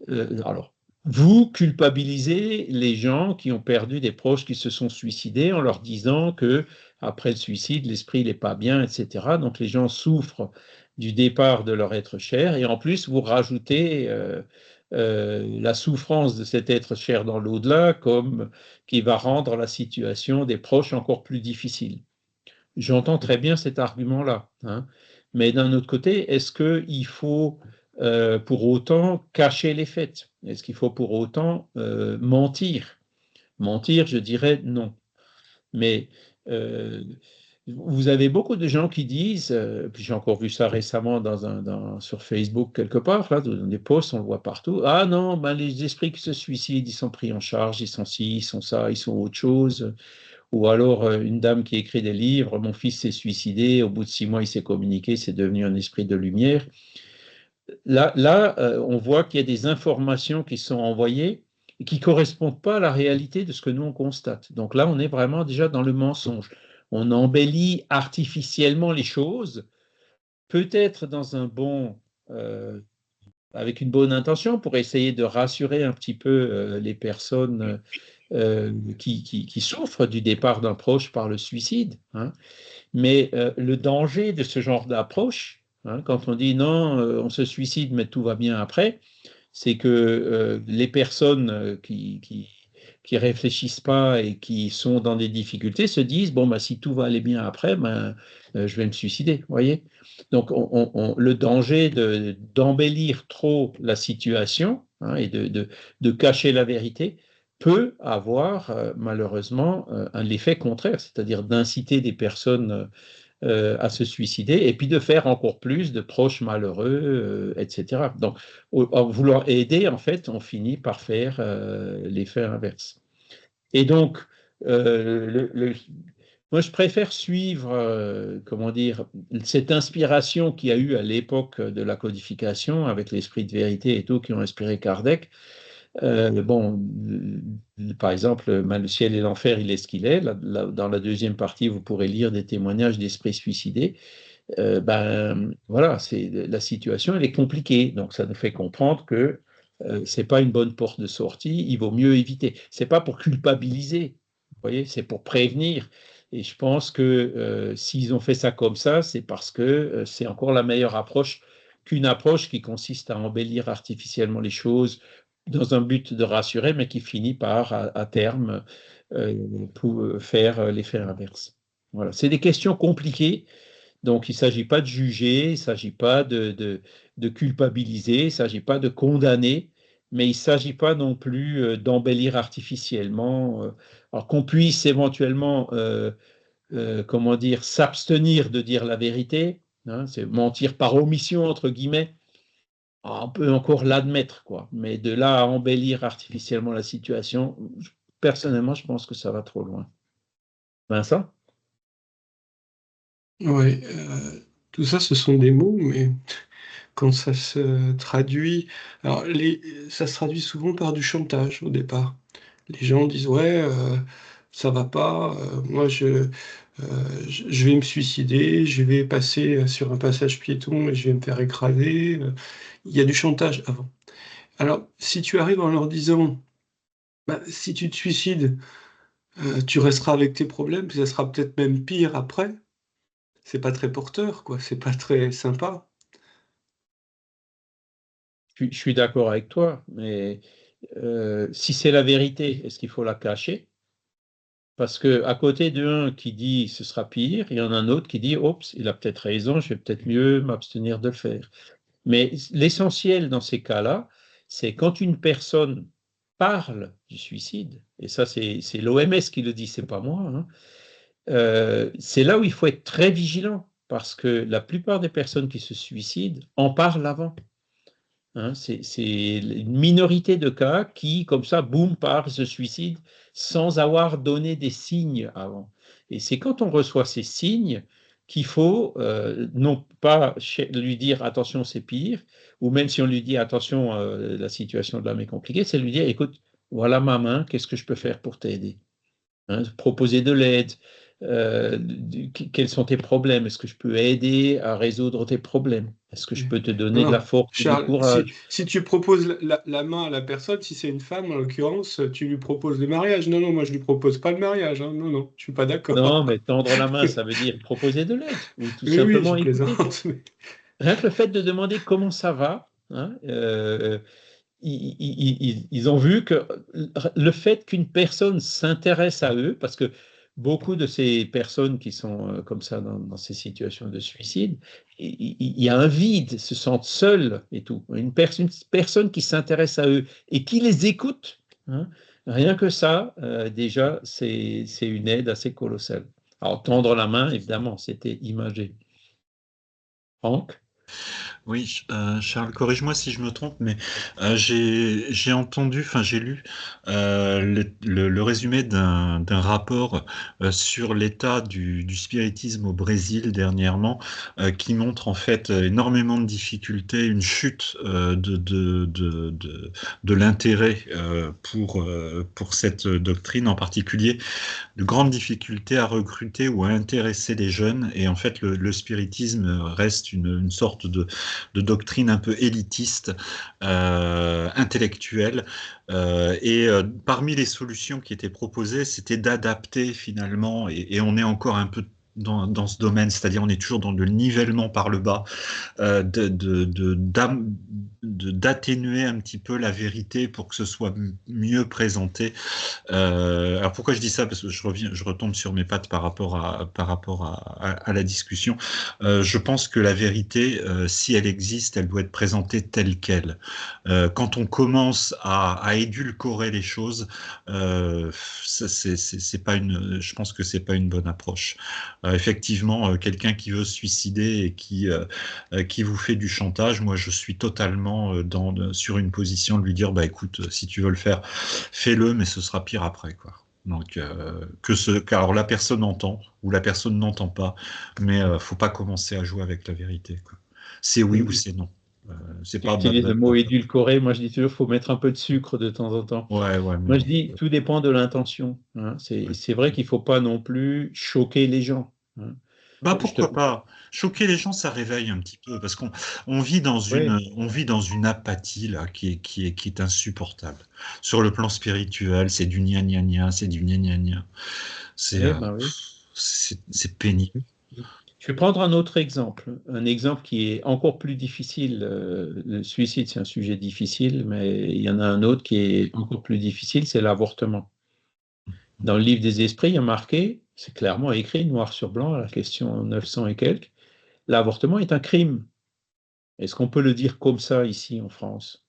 alors, vous culpabilisez les gens qui ont perdu des proches qui se sont suicidés en leur disant que après le suicide, l'esprit n'est pas bien, etc. Donc, les gens souffrent du départ de leur être cher et en plus, vous rajoutez la souffrance de cet être cher dans l'au-delà comme qui va rendre la situation des proches encore plus difficile. J'entends très bien cet argument-là, mais d'un autre côté, est-ce qu'il faut pour autant cacher les faits? Est-ce qu'il faut pour autant mentir? Mentir, je dirais non. Mais vous avez beaucoup de gens qui disent, puis j'ai encore vu ça récemment sur Facebook quelque part, là, dans des posts, on le voit partout. Ah non, les esprits qui se suicident, ils sont pris en charge, ils sont ci, ils sont ça, ils sont autre chose. Ou alors une dame qui écrit des livres, mon fils s'est suicidé, au bout de 6 mois, il s'est communiqué, c'est devenu un esprit de lumière. Là, on voit qu'il y a des informations qui sont envoyées et qui ne correspondent pas à la réalité de ce que nous, on constate. Donc là, on est vraiment déjà dans le mensonge. On embellit artificiellement les choses, peut-être avec une bonne intention pour essayer de rassurer un petit peu les personnes qui souffrent du départ d'un proche par le suicide. Mais le danger de ce genre d'approche, quand on dit non, on se suicide, mais tout va bien après, c'est que les personnes qui réfléchissent pas et qui sont dans des difficultés se disent bon, si tout va aller bien après, je vais me suicider. Vous voyez? Donc, le danger d'embellir trop la situation et de cacher la vérité peut avoir malheureusement l'effet contraire, c'est-à-dire d'inciter des personnes à se suicider, et puis de faire encore plus de proches malheureux, etc. Donc, en vouloir aider, en fait, on finit par faire l'effet inverse. Et donc, moi, je préfère suivre, comment dire, cette inspiration qu'il y a eu à l'époque de la codification, avec l'esprit de vérité et tout, qui ont inspiré Kardec. Bon, par exemple, le ciel et l'enfer, il est ce qu'il est. Dans la deuxième partie, vous pourrez lire des témoignages d'esprits suicidés. Voilà, la situation, elle est compliquée. Donc, ça nous fait comprendre que c'est pas une bonne porte de sortie. Il vaut mieux éviter. C'est pas pour culpabiliser, vous voyez, c'est pour prévenir. Et je pense que s'ils ont fait ça comme ça, c'est parce que c'est encore la meilleure approche qu'une approche qui consiste à embellir artificiellement les choses dans un but de rassurer, mais qui finit par, à terme, pour faire l'effet inverse. Voilà. C'est des questions compliquées, donc il ne s'agit pas de juger, il ne s'agit pas de culpabiliser, il ne s'agit pas de condamner, mais il ne s'agit pas non plus d'embellir artificiellement, alors qu'on puisse éventuellement, comment dire, s'abstenir de dire la vérité, hein, c'est mentir par omission, entre guillemets. On peut encore l'admettre, quoi. Mais de là à embellir artificiellement la situation, personnellement, je pense que ça va trop loin. Vincent? Oui, tout ça, ce sont des mots, mais quand ça se traduit, alors ça se traduit souvent par du chantage au départ. Les gens disent ouais, ça va pas, moi je vais me suicider, je vais passer sur un passage piéton et je vais me faire écraser. Il y a du chantage avant. Alors, si tu arrives en leur disant, bah, si tu te suicides, tu resteras avec tes problèmes, puis ça sera peut-être même pire après. C'est pas très porteur, quoi. C'est pas très sympa. Je suis d'accord avec toi, mais si c'est la vérité, est-ce qu'il faut la cacher? Parce qu'à côté d'un qui dit ce sera pire, il y en a un autre qui dit oups, il a peut-être raison, je vais peut-être mieux m'abstenir de le faire. Mais l'essentiel dans ces cas-là, c'est quand une personne parle du suicide, et ça c'est l'OMS qui le dit, c'est pas moi, hein, c'est là où il faut être très vigilant, parce que la plupart des personnes qui se suicident en parlent avant. Hein, c'est une minorité de cas qui, comme ça, boum, part, se suicide sans avoir donné des signes avant. Et c'est quand on reçoit ces signes qu'il faut non pas lui dire attention, c'est pire, ou même si on lui dit attention, la situation de l'homme est compliquée, c'est lui dire écoute, voilà ma main, qu'est-ce que je peux faire pour t'aider? Hein, proposer de l'aide. Quels sont tes problèmes? Est-ce que je peux aider à résoudre tes problèmes? Est-ce que je peux te donner de la force et du Charles, courage? si tu proposes la main à la personne, si c'est une femme en l'occurrence, tu lui proposes le mariage. Non, non, moi je lui propose pas le mariage, hein. Non, non, je suis pas d'accord. Non, mais tendre la main, ça veut dire proposer de l'aide ou tout Oui, simplement je écouter. plaisante. Rien que le fait de demander comment ça va, hein, ils ont vu que le fait qu'une personne s'intéresse à eux, parce que beaucoup de ces personnes qui sont comme ça dans ces situations de suicide, il y a un vide, se sentent seuls et tout. Une personne qui s'intéresse à eux et qui les écoute, hein, rien que ça, déjà, c'est une aide assez colossale. Alors, tendre la main, évidemment, c'était imagé. Franck? Oui, Charles, corrige-moi si je me trompe, mais j'ai entendu, enfin j'ai lu le résumé d'un rapport sur l'état du spiritisme au Brésil dernièrement, qui montre en fait énormément de difficultés, une chute de l'intérêt pour cette doctrine en particulier, de grandes difficultés à recruter ou à intéresser les jeunes, et en fait le spiritisme reste une sorte de doctrine un peu élitiste, intellectuelle, et parmi les solutions qui étaient proposées, c'était d'adapter finalement, et on est encore un peu dans ce domaine, c'est-à-dire on est toujours dans le nivellement par le bas, d'atténuer un petit peu la vérité pour que ce soit mieux présenté. Alors pourquoi je dis ça? Parce que je retombe sur mes pattes par rapport à la discussion. Je pense que la vérité, si elle existe, elle doit être présentée telle qu'elle. Quand on commence à édulcorer les choses, c'est pas je pense que c'est pas une bonne approche. Effectivement, quelqu'un qui veut se suicider et qui vous fait du chantage, moi je suis totalement sur une position de lui dire, bah écoute, si tu veux le faire, fais-le, mais ce sera pire après, quoi. Donc, alors la personne entend ou la personne n'entend pas, mais faut pas commencer à jouer avec la vérité, quoi. C'est oui ou c'est non. C'est Tu pas utilises le mot édulcoré. Moi, je dis toujours, il faut mettre un peu de sucre de temps en temps. Ouais, mais Moi, je bon. dis, tout dépend de l'intention, hein. C'est vrai qu'il ne faut pas non plus choquer les gens, hein. Bah pourquoi pas? Choquer les gens, ça réveille un petit peu, parce qu'on vit dans une apathie là qui est insupportable. Sur le plan spirituel, c'est du gna gna gna, c'est du gna gna gna. C'est pénible. Je vais prendre un autre exemple, un exemple qui est encore plus difficile. Le suicide, c'est un sujet difficile, mais il y en a un autre qui est encore plus difficile, c'est l'avortement. Dans le livre des esprits, il y a marqué, c'est clairement écrit, noir sur blanc, à la question 900 et quelques, l'avortement est un crime. Est-ce qu'on peut le dire comme ça ici en France?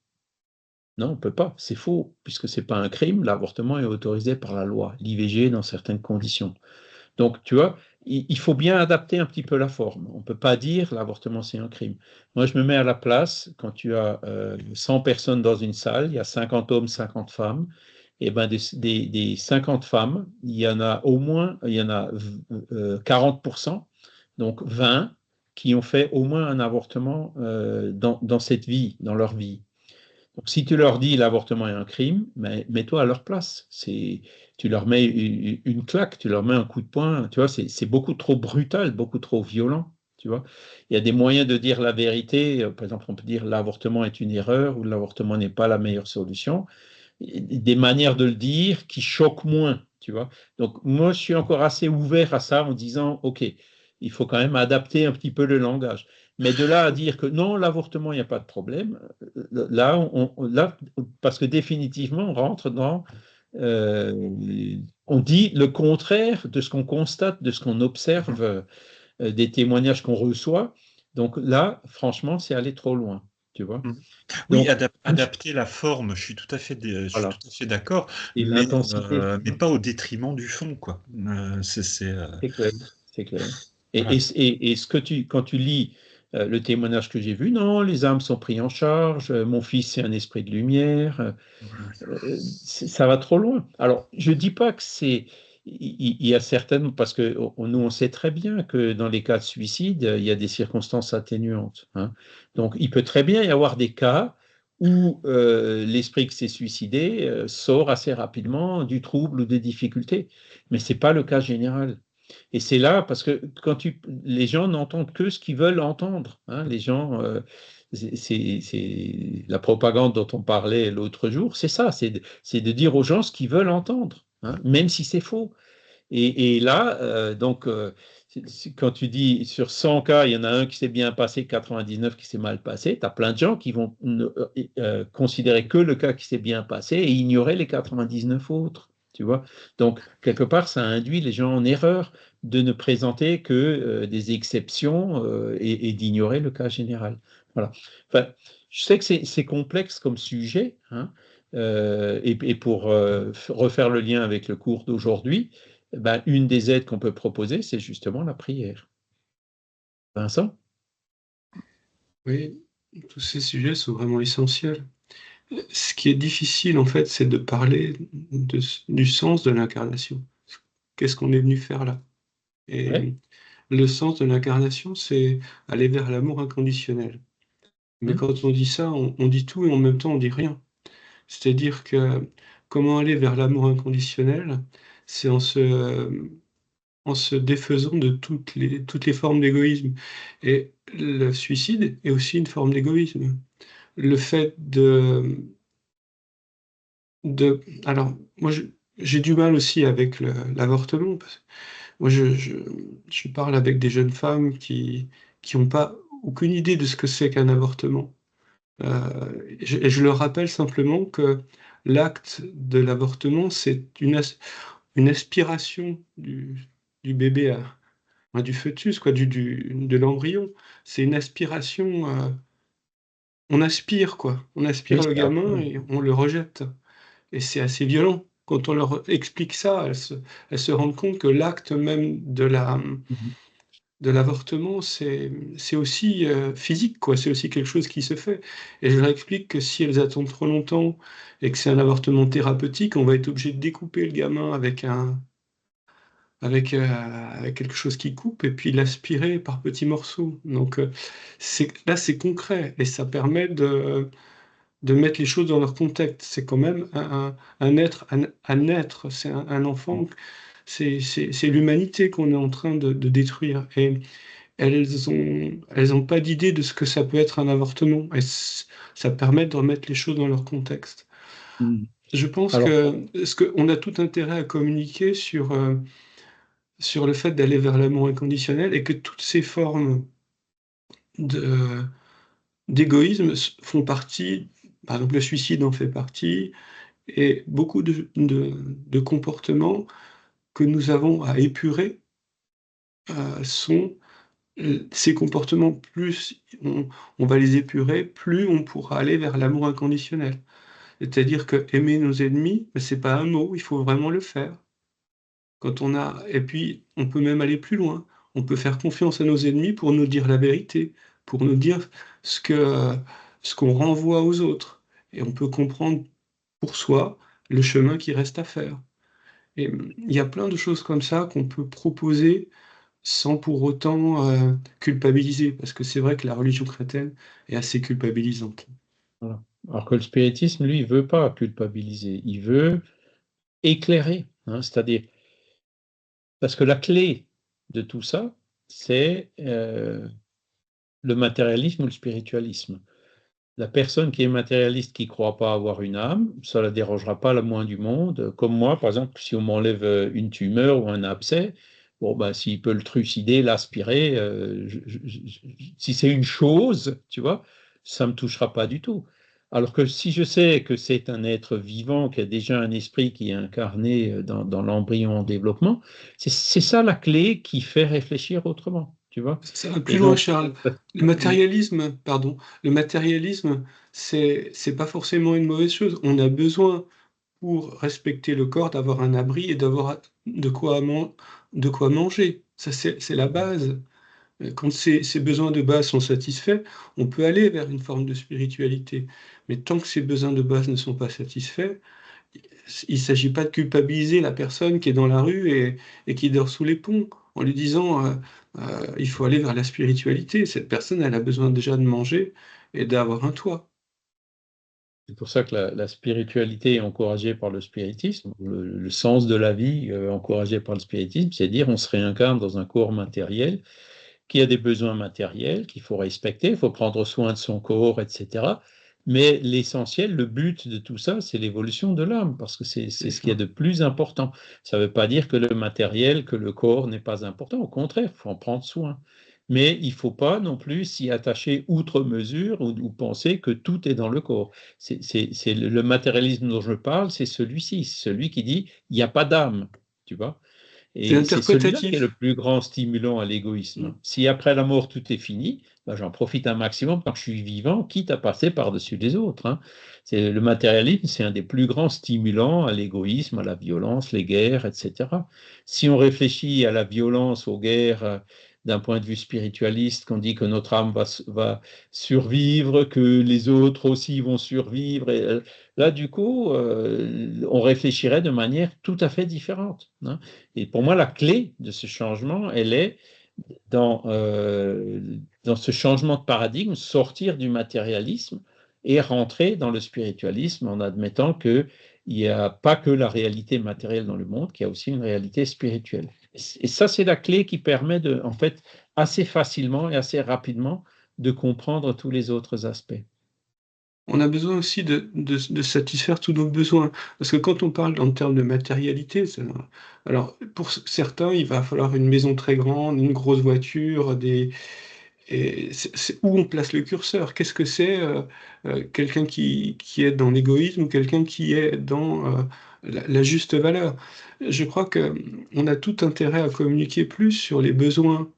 Non, on ne peut pas, c'est faux, puisque ce n'est pas un crime, l'avortement est autorisé par la loi, l'IVG dans certaines conditions. Donc, tu vois, il faut bien adapter un petit peu la forme. On ne peut pas dire l'avortement, c'est un crime. Moi, je me mets à la place, quand tu as 100 personnes dans une salle, il y a 50 hommes, 50 femmes, et ben des 50 femmes, il y en a 40%, donc 20, qui ont fait au moins un avortement dans cette vie, dans leur vie. Donc, si tu leur dis l'avortement est un crime, mets-toi à leur place. Tu leur mets une claque, tu leur mets un coup de poing. Tu vois, c'est beaucoup trop brutal, beaucoup trop violent. Tu vois, il y a des moyens de dire la vérité. Par exemple, on peut dire l'avortement est une erreur ou l'avortement n'est pas la meilleure solution. Des manières de le dire qui choquent moins. Tu vois. Donc, moi, je suis encore assez ouvert à ça en disant, OK, il faut quand même adapter un petit peu le langage. Mais de là à dire que non, l'avortement, il n'y a pas de problème, là, parce que définitivement, on rentre dans... on dit le contraire de ce qu'on constate, de ce qu'on observe, des témoignages qu'on reçoit. Donc là, franchement, c'est aller trop loin, tu vois. Oui, Donc, adapter la forme, je suis tout à fait d'accord, mais pas au détriment du fond, quoi. C'est clair, c'est clair. Et quand tu lis le témoignage que j'ai vu, non, les âmes sont prises en charge, mon fils c'est un esprit de lumière, ça va trop loin. Alors, je ne dis pas que il y a certaines, parce que nous on sait très bien que dans les cas de suicide, il y a des circonstances atténuantes, hein. Donc, il peut très bien y avoir des cas où l'esprit qui s'est suicidé sort assez rapidement du trouble ou des difficultés, mais ce n'est pas le cas général. Et c'est là, parce que les gens n'entendent que ce qu'ils veulent entendre, hein. Les gens, c'est la propagande dont on parlait l'autre jour, c'est ça, c'est de dire aux gens ce qu'ils veulent entendre, hein, même si c'est faux. Et là, quand tu dis sur 100 cas, il y en a un qui s'est bien passé, 99 qui s'est mal passé, tu as plein de gens qui vont considérer que le cas qui s'est bien passé et ignorer les 99 autres. Tu vois. Donc, quelque part, ça induit les gens en erreur de ne présenter que des exceptions et d'ignorer le cas général. Voilà. Enfin, je sais que c'est complexe comme sujet, hein, et pour refaire le lien avec le cours d'aujourd'hui, ben, une des aides qu'on peut proposer, c'est justement la prière. Vincent? Oui, tous ces sujets sont vraiment essentiels. Ce qui est difficile, en fait, c'est de parler du sens de l'incarnation. Qu'est-ce qu'on est venu faire là? Et Ouais. le sens de l'incarnation, c'est aller vers l'amour inconditionnel. Mais quand on dit ça, on dit tout et en même temps, on dit rien. C'est-à-dire que comment aller vers l'amour inconditionnel, c'est en se défaisant de toutes les formes d'égoïsme. Et le suicide est aussi une forme d'égoïsme. Le fait alors, moi, j'ai du mal aussi avec l'avortement. Moi, je parle avec des jeunes femmes qui n'ont pas aucune idée de ce que c'est qu'un avortement. Et je leur rappelle simplement que l'acte de l'avortement, c'est une aspiration du bébé, du fœtus, quoi, de l'embryon. C'est une aspiration, on aspire, quoi. On aspire Oui, le ça, gamin oui. et on le rejette. Et c'est assez violent. Quand on leur explique ça, elles se rendent compte que l'acte même Mhm. de l'avortement, c'est aussi physique, quoi. C'est aussi quelque chose qui se fait. Et je leur explique que si elles attendent trop longtemps et que c'est un avortement thérapeutique, on va être obligé de découper le gamin avec quelque chose qui coupe et puis l'aspirer par petits morceaux. Donc là, c'est concret et ça permet de mettre les choses dans leur contexte. C'est quand même un être à naître, c'est un enfant, c'est l'humanité qu'on est en train de détruire. Et elles ont pas d'idée de ce que ça peut être un avortement. Et ça permet de remettre les choses dans leur contexte. Mhm. Je pense Alors, qu'on a tout intérêt à communiquer sur le fait d'aller vers l'amour inconditionnel et que toutes ces formes de, d'égoïsme font partie, par exemple le suicide en fait partie, et beaucoup de comportements que nous avons à épurer sont ces comportements, plus on va les épurer, plus on pourra aller vers l'amour inconditionnel. C'est-à-dire que aimer nos ennemis, ben, c'est pas un mot, il faut vraiment le faire. Et puis, on peut même aller plus loin. On peut faire confiance à nos ennemis pour nous dire la vérité, pour nous dire ce que, ce qu'on renvoie aux autres. Et on peut comprendre pour soi le chemin qui reste à faire. Et il y a plein de choses comme ça qu'on peut proposer sans pour autant culpabiliser, parce que c'est vrai que la religion chrétienne est assez culpabilisante. voilà. Alors que le spiritisme, lui, il veut pas culpabiliser, il veut éclairer, hein, c'est-à-dire, parce que la clé de tout ça, c'est le matérialisme ou le spiritualisme. La personne qui est matérialiste, qui ne croit pas avoir une âme, ça ne la dérangera pas le moins du monde. Comme moi, par exemple, si on m'enlève une tumeur ou un abcès, bon, ben, s'il peut le trucider, l'aspirer, si c'est une chose, tu vois, ça ne me touchera pas du tout. Alors que si je sais que c'est un être vivant, qui a déjà un esprit qui est incarné dans l'embryon en développement, c'est ça la clé qui fait réfléchir autrement, tu vois. Ça va plus Et loin, donc, Charles. Le matérialisme, c'est pas forcément une mauvaise chose. On a besoin, pour respecter le corps, d'avoir un abri et d'avoir de quoi manger. Ça, c'est la base. Quand ces besoins de base sont satisfaits, on peut aller vers une forme de spiritualité. Mais tant que ces besoins de base ne sont pas satisfaits, il ne s'agit pas de culpabiliser la personne qui est dans la rue et qui dort sous les ponts en lui disant il faut aller vers la spiritualité. Cette personne, elle a besoin déjà de manger et d'avoir un toit. c'est pour ça que la spiritualité est encouragée par le spiritisme, le sens de la vie encouragé par le spiritisme, c'est dire on se réincarne dans un corps matériel qui a des besoins matériels qu'il faut respecter, il faut prendre soin de son corps, etc. Mais l'essentiel, le but de tout ça, c'est l'évolution de l'âme, parce que c'est C'est ce qu'il y a ça. de plus important. Ça ne veut pas dire que le matériel, que le corps n'est pas important, au contraire, il faut en prendre soin. Mais il ne faut pas non plus s'y attacher outre mesure ou penser que tout est dans le corps. C'est le matérialisme dont je parle, c'est celui-ci, celui qui dit il n'y a pas d'âme, tu vois. C'est Et c'est celui-là qui est le interprétatif. plus grand stimulant à l'égoïsme. Mm. Si après la mort tout est fini, ben j'en profite un maximum quand je suis vivant, quitte à passer par-dessus les autres, hein. Le matérialisme, c'est un des plus grands stimulants à l'égoïsme, à la violence, les guerres, etc. Si on réfléchit à la violence, aux guerres, d'un point de vue spiritualiste, qu'on dit que notre âme va survivre, que les autres aussi vont survivre, et là, du coup, on réfléchirait de manière tout à fait différente, hein. Et pour moi, la clé de ce changement, elle est dans ce changement de paradigme, sortir du matérialisme et rentrer dans le spiritualisme en admettant qu'il n'y a pas que la réalité matérielle dans le monde, qu'il y a aussi une réalité spirituelle. Et ça, c'est la clé qui permet en fait, assez facilement et assez rapidement de comprendre tous les autres aspects. On a besoin aussi de satisfaire tous nos besoins. Parce que quand on parle en termes de matérialité, alors pour certains, il va falloir une maison très grande, une grosse voiture, Et c'est où on place le curseur. Qu'est-ce que c'est quelqu'un qui est dans l'égoïsme ou quelqu'un qui est dans la juste valeur? Je crois qu'on a tout intérêt à communiquer plus sur les besoins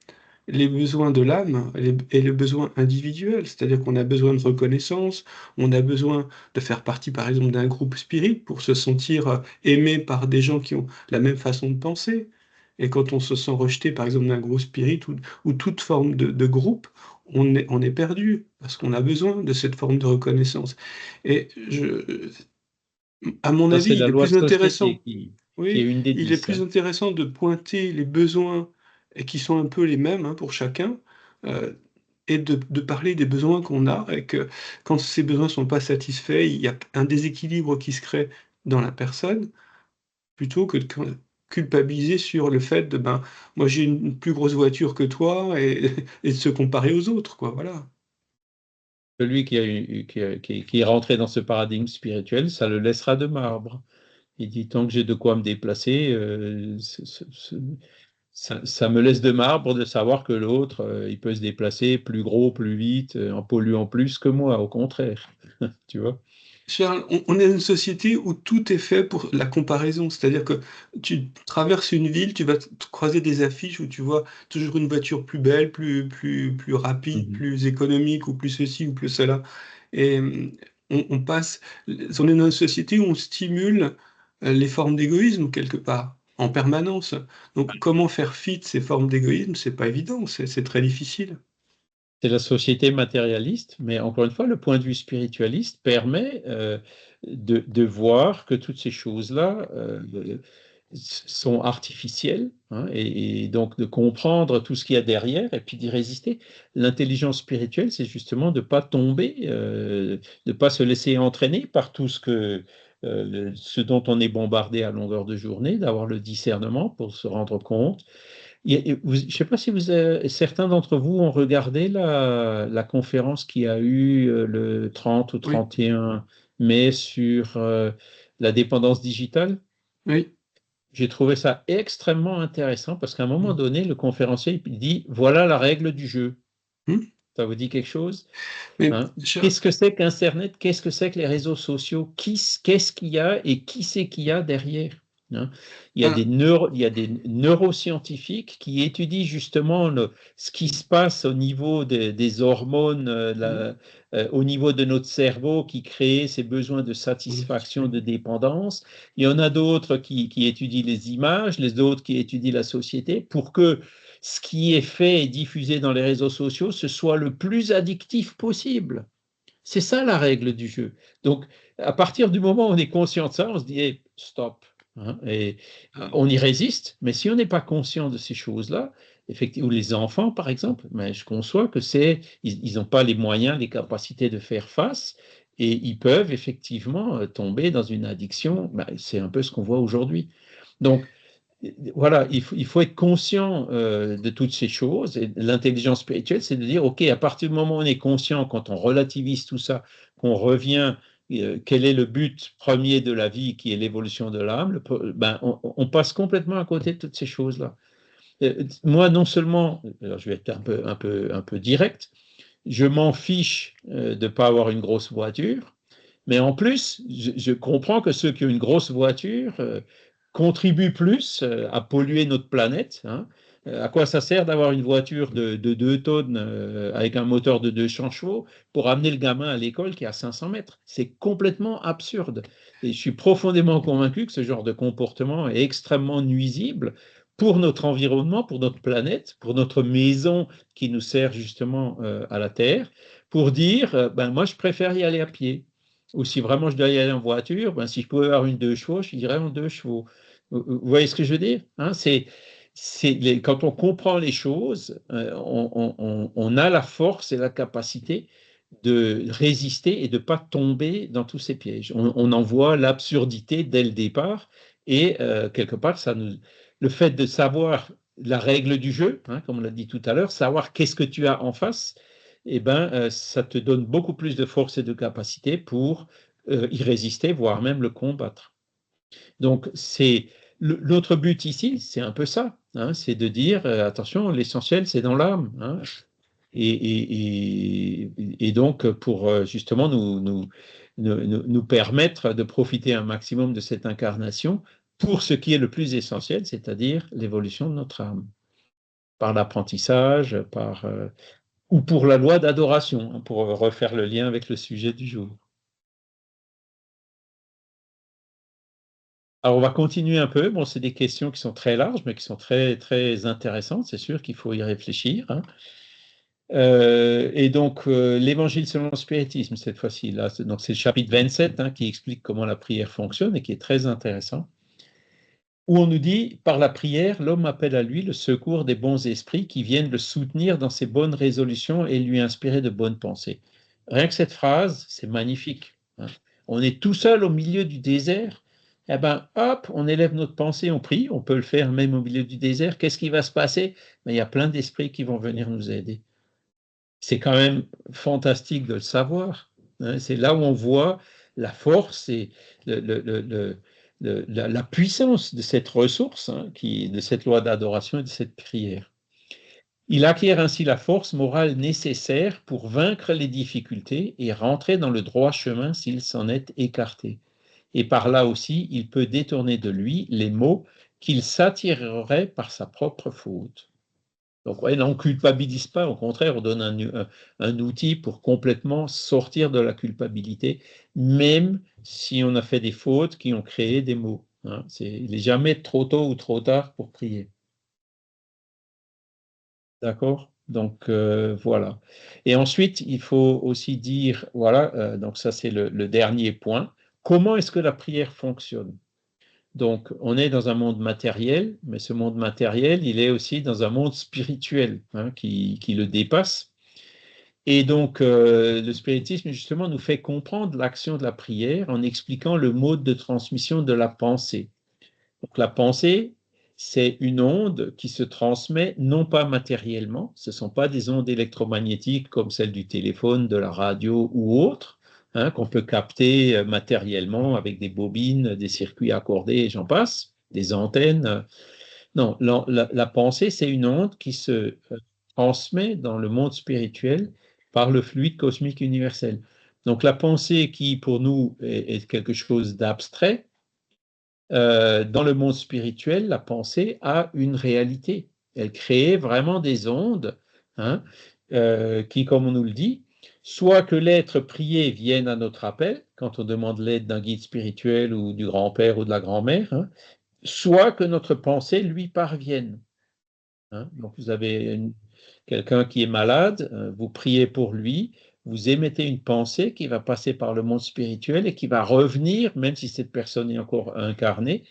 de l'âme et les besoins individuels. C'est-à-dire qu'on a besoin de reconnaissance, on a besoin de faire partie, par exemple, d'un groupe spirit pour se sentir aimé par des gens qui ont la même façon de penser. Et quand on se sent rejeté, par exemple, d'un groupe spirit ou toute forme de groupe, on est perdu parce qu'on a besoin de cette forme de reconnaissance. Et à mon Ça, avis, c'est la il est loi de plus intéressant, société qui est oui, une des il est 10. plus intéressant de pointer les besoins et qui sont un peu les mêmes pour chacun, et de parler des besoins qu'on a, et que quand ces besoins ne sont pas satisfaits, il y a un déséquilibre qui se crée dans la personne, plutôt que de culpabiliser sur le fait de ben moi j'ai une plus grosse voiture que toi et de se comparer aux autres, quoi, voilà. Celui qui est rentré dans ce paradigme spirituel, ça le laissera de marbre. Il dit, tant que j'ai de quoi me déplacer, ça me laisse de marbre de savoir que l'autre, il peut se déplacer plus gros, plus vite, en polluant plus que moi, au contraire. Tu vois? Charles, on est dans une société où tout est fait pour la comparaison. C'est-à-dire que tu traverses une ville, tu vas croiser des affiches où tu vois toujours une voiture plus belle, plus rapide, Mhm. plus économique, ou plus ceci, ou plus cela. Et on est dans une société où on stimule les formes d'égoïsme quelque part, en permanence. Donc, comment faire fi de ces formes d'égoïsme, c'est pas évident, c'est très difficile. C'est la société matérialiste, mais encore une fois, le point de vue spiritualiste permet de voir que toutes ces choses-là sont artificielles, hein, et donc de comprendre tout ce qu'il y a derrière et puis d'y résister. L'intelligence spirituelle, c'est justement de ne pas tomber, de ne pas se laisser entraîner par tout ce dont on est bombardé à longueur de journée, d'avoir le discernement pour se rendre compte. Je ne sais pas si certains d'entre vous ont regardé la conférence qu'il y a eu le 30 ou Oui, 31 mai sur la dépendance digitale. oui. J'ai trouvé ça extrêmement intéressant parce qu'à un moment Mm. donné, le conférencier il dit, voilà la règle du jeu. Mm. Ça vous dit quelque chose? Mais Hein? Qu'est-ce que c'est qu'Internet? Qu'est-ce que c'est que les réseaux sociaux? Qu'est-ce qu'il y a et qui c'est qu'il y a derrière? Hein? alors, Il y a des neuroscientifiques qui étudient justement ce qui se passe au niveau des hormones, au niveau de notre cerveau qui crée ces besoins de satisfaction, de dépendance. Il y en a d'autres qui étudient les images, les autres qui étudient la société pour que ce qui est fait et diffusé dans les réseaux sociaux, ce soit le plus addictif possible. C'est ça la règle du jeu. Donc, à partir du moment où on est conscient de ça, on se dit, hey, stop. Hein, et on y résiste, mais si on n'est pas conscient de ces choses-là, effectivement, ou les enfants, par exemple, mais je conçois que ils n'ont pas les moyens, les capacités de faire face, et ils peuvent effectivement tomber dans une addiction. Ben, c'est un peu ce qu'on voit aujourd'hui. Donc, voilà, il faut être conscient de toutes ces choses. Et l'intelligence spirituelle, c'est de dire, OK, à partir du moment où on est conscient, quand on relativise tout ça, qu'on revient, quel est le but premier de la vie, qui est l'évolution de l'âme, ben, on passe complètement à côté de toutes ces choses-là. Moi, non seulement, alors je vais être un peu direct, je m'en fiche de ne pas avoir une grosse voiture, mais en plus, je comprends que ceux qui ont une grosse voiture contribuent plus à polluer notre planète. Hein. À quoi ça sert d'avoir une voiture de 2 tonnes avec un moteur de 200 chevaux pour amener le gamin à l'école qui est à 500 mètres? C'est complètement absurde. Et je suis profondément convaincu que ce genre de comportement est extrêmement nuisible pour notre environnement, pour notre planète, pour notre maison qui nous sert justement à la Terre, pour dire, ben, moi je préfère y aller à pied. Ou si vraiment je dois y aller en voiture, ben, si je pouvais avoir une 2 chevaux, je dirais en 2 chevaux. Vous voyez ce que je veux dire? Hein, quand on comprend les choses, on a la force et la capacité de résister et de ne pas tomber dans tous ces pièges. On en voit l'absurdité dès le départ et quelque part, le fait de savoir la règle du jeu, hein, comme on l'a dit tout à l'heure, savoir qu'est-ce que tu as en face, eh ben, ça te donne beaucoup plus de force et de capacité pour y résister, voire même le combattre. Donc, notre but ici, c'est un peu ça, hein, c'est de dire, attention, l'essentiel, c'est dans l'âme. Hein. et donc pour justement nous permettre de profiter un maximum de cette incarnation pour ce qui est le plus essentiel, c'est-à-dire l'évolution de notre âme, par l'apprentissage, ou pour la loi d'adoration, hein, pour refaire le lien avec le sujet du jour. Alors, on va continuer un peu. Bon, c'est des questions qui sont très larges, mais qui sont très, très intéressantes. C'est sûr qu'il faut y réfléchir, hein. Et donc, l'évangile selon le spiritisme, cette fois-ci, là, donc c'est le chapitre 27, hein, qui explique comment la prière fonctionne et qui est très intéressant, où on nous dit, par la prière, l'homme appelle à lui le secours des bons esprits qui viennent le soutenir dans ses bonnes résolutions et lui inspirer de bonnes pensées. Rien que cette phrase, c'est magnifique, hein. On est tout seul au milieu du désert, eh ben, hop, on élève notre pensée, on prie, on peut le faire même au milieu du désert. Qu'est-ce qui va se passer? Ben, il y a plein d'esprits qui vont venir nous aider. C'est quand même fantastique de le savoir, hein. C'est là où on voit la force et la puissance de cette ressource, hein, de cette loi d'adoration et de cette prière. Il acquiert ainsi la force morale nécessaire pour vaincre les difficultés et rentrer dans le droit chemin s'il s'en est écarté. Et par là aussi, il peut détourner de lui les maux qu'il s'attirerait par sa propre faute. Donc, ouais, on ne culpabilise pas, au contraire, on donne un outil pour complètement sortir de la culpabilité, même si on a fait des fautes qui ont créé des maux, hein. Il n'est jamais trop tôt ou trop tard pour prier. D'accord? Donc, voilà. Et ensuite, il faut aussi dire, voilà, donc ça c'est le dernier point, comment est-ce que la prière fonctionne? Donc, on est dans un monde matériel, mais ce monde matériel, il est aussi dans un monde spirituel, hein, qui le dépasse. Et donc, le spiritisme, justement, nous fait comprendre l'action de la prière en expliquant le mode de transmission de la pensée. Donc, la pensée, c'est une onde qui se transmet non pas matériellement, ce ne sont pas des ondes électromagnétiques comme celles du téléphone, de la radio ou autres, hein, qu'on peut capter matériellement avec des bobines, des circuits accordés et j'en passe, des antennes. Non, la pensée, c'est une onde qui se transmet dans le monde spirituel par le fluide cosmique universel. Donc la pensée qui, pour nous, est quelque chose d'abstrait, dans le monde spirituel, la pensée a une réalité. Elle crée vraiment des ondes, hein, qui, comme on nous le dit, soit que l'être prié vienne à notre appel, quand on demande l'aide d'un guide spirituel ou du grand-père ou de la grand-mère, hein, soit que notre pensée lui parvienne, hein. Donc vous avez quelqu'un qui est malade, vous priez pour lui, vous émettez une pensée qui va passer par le monde spirituel et qui va revenir, même si cette personne est encore incarnée,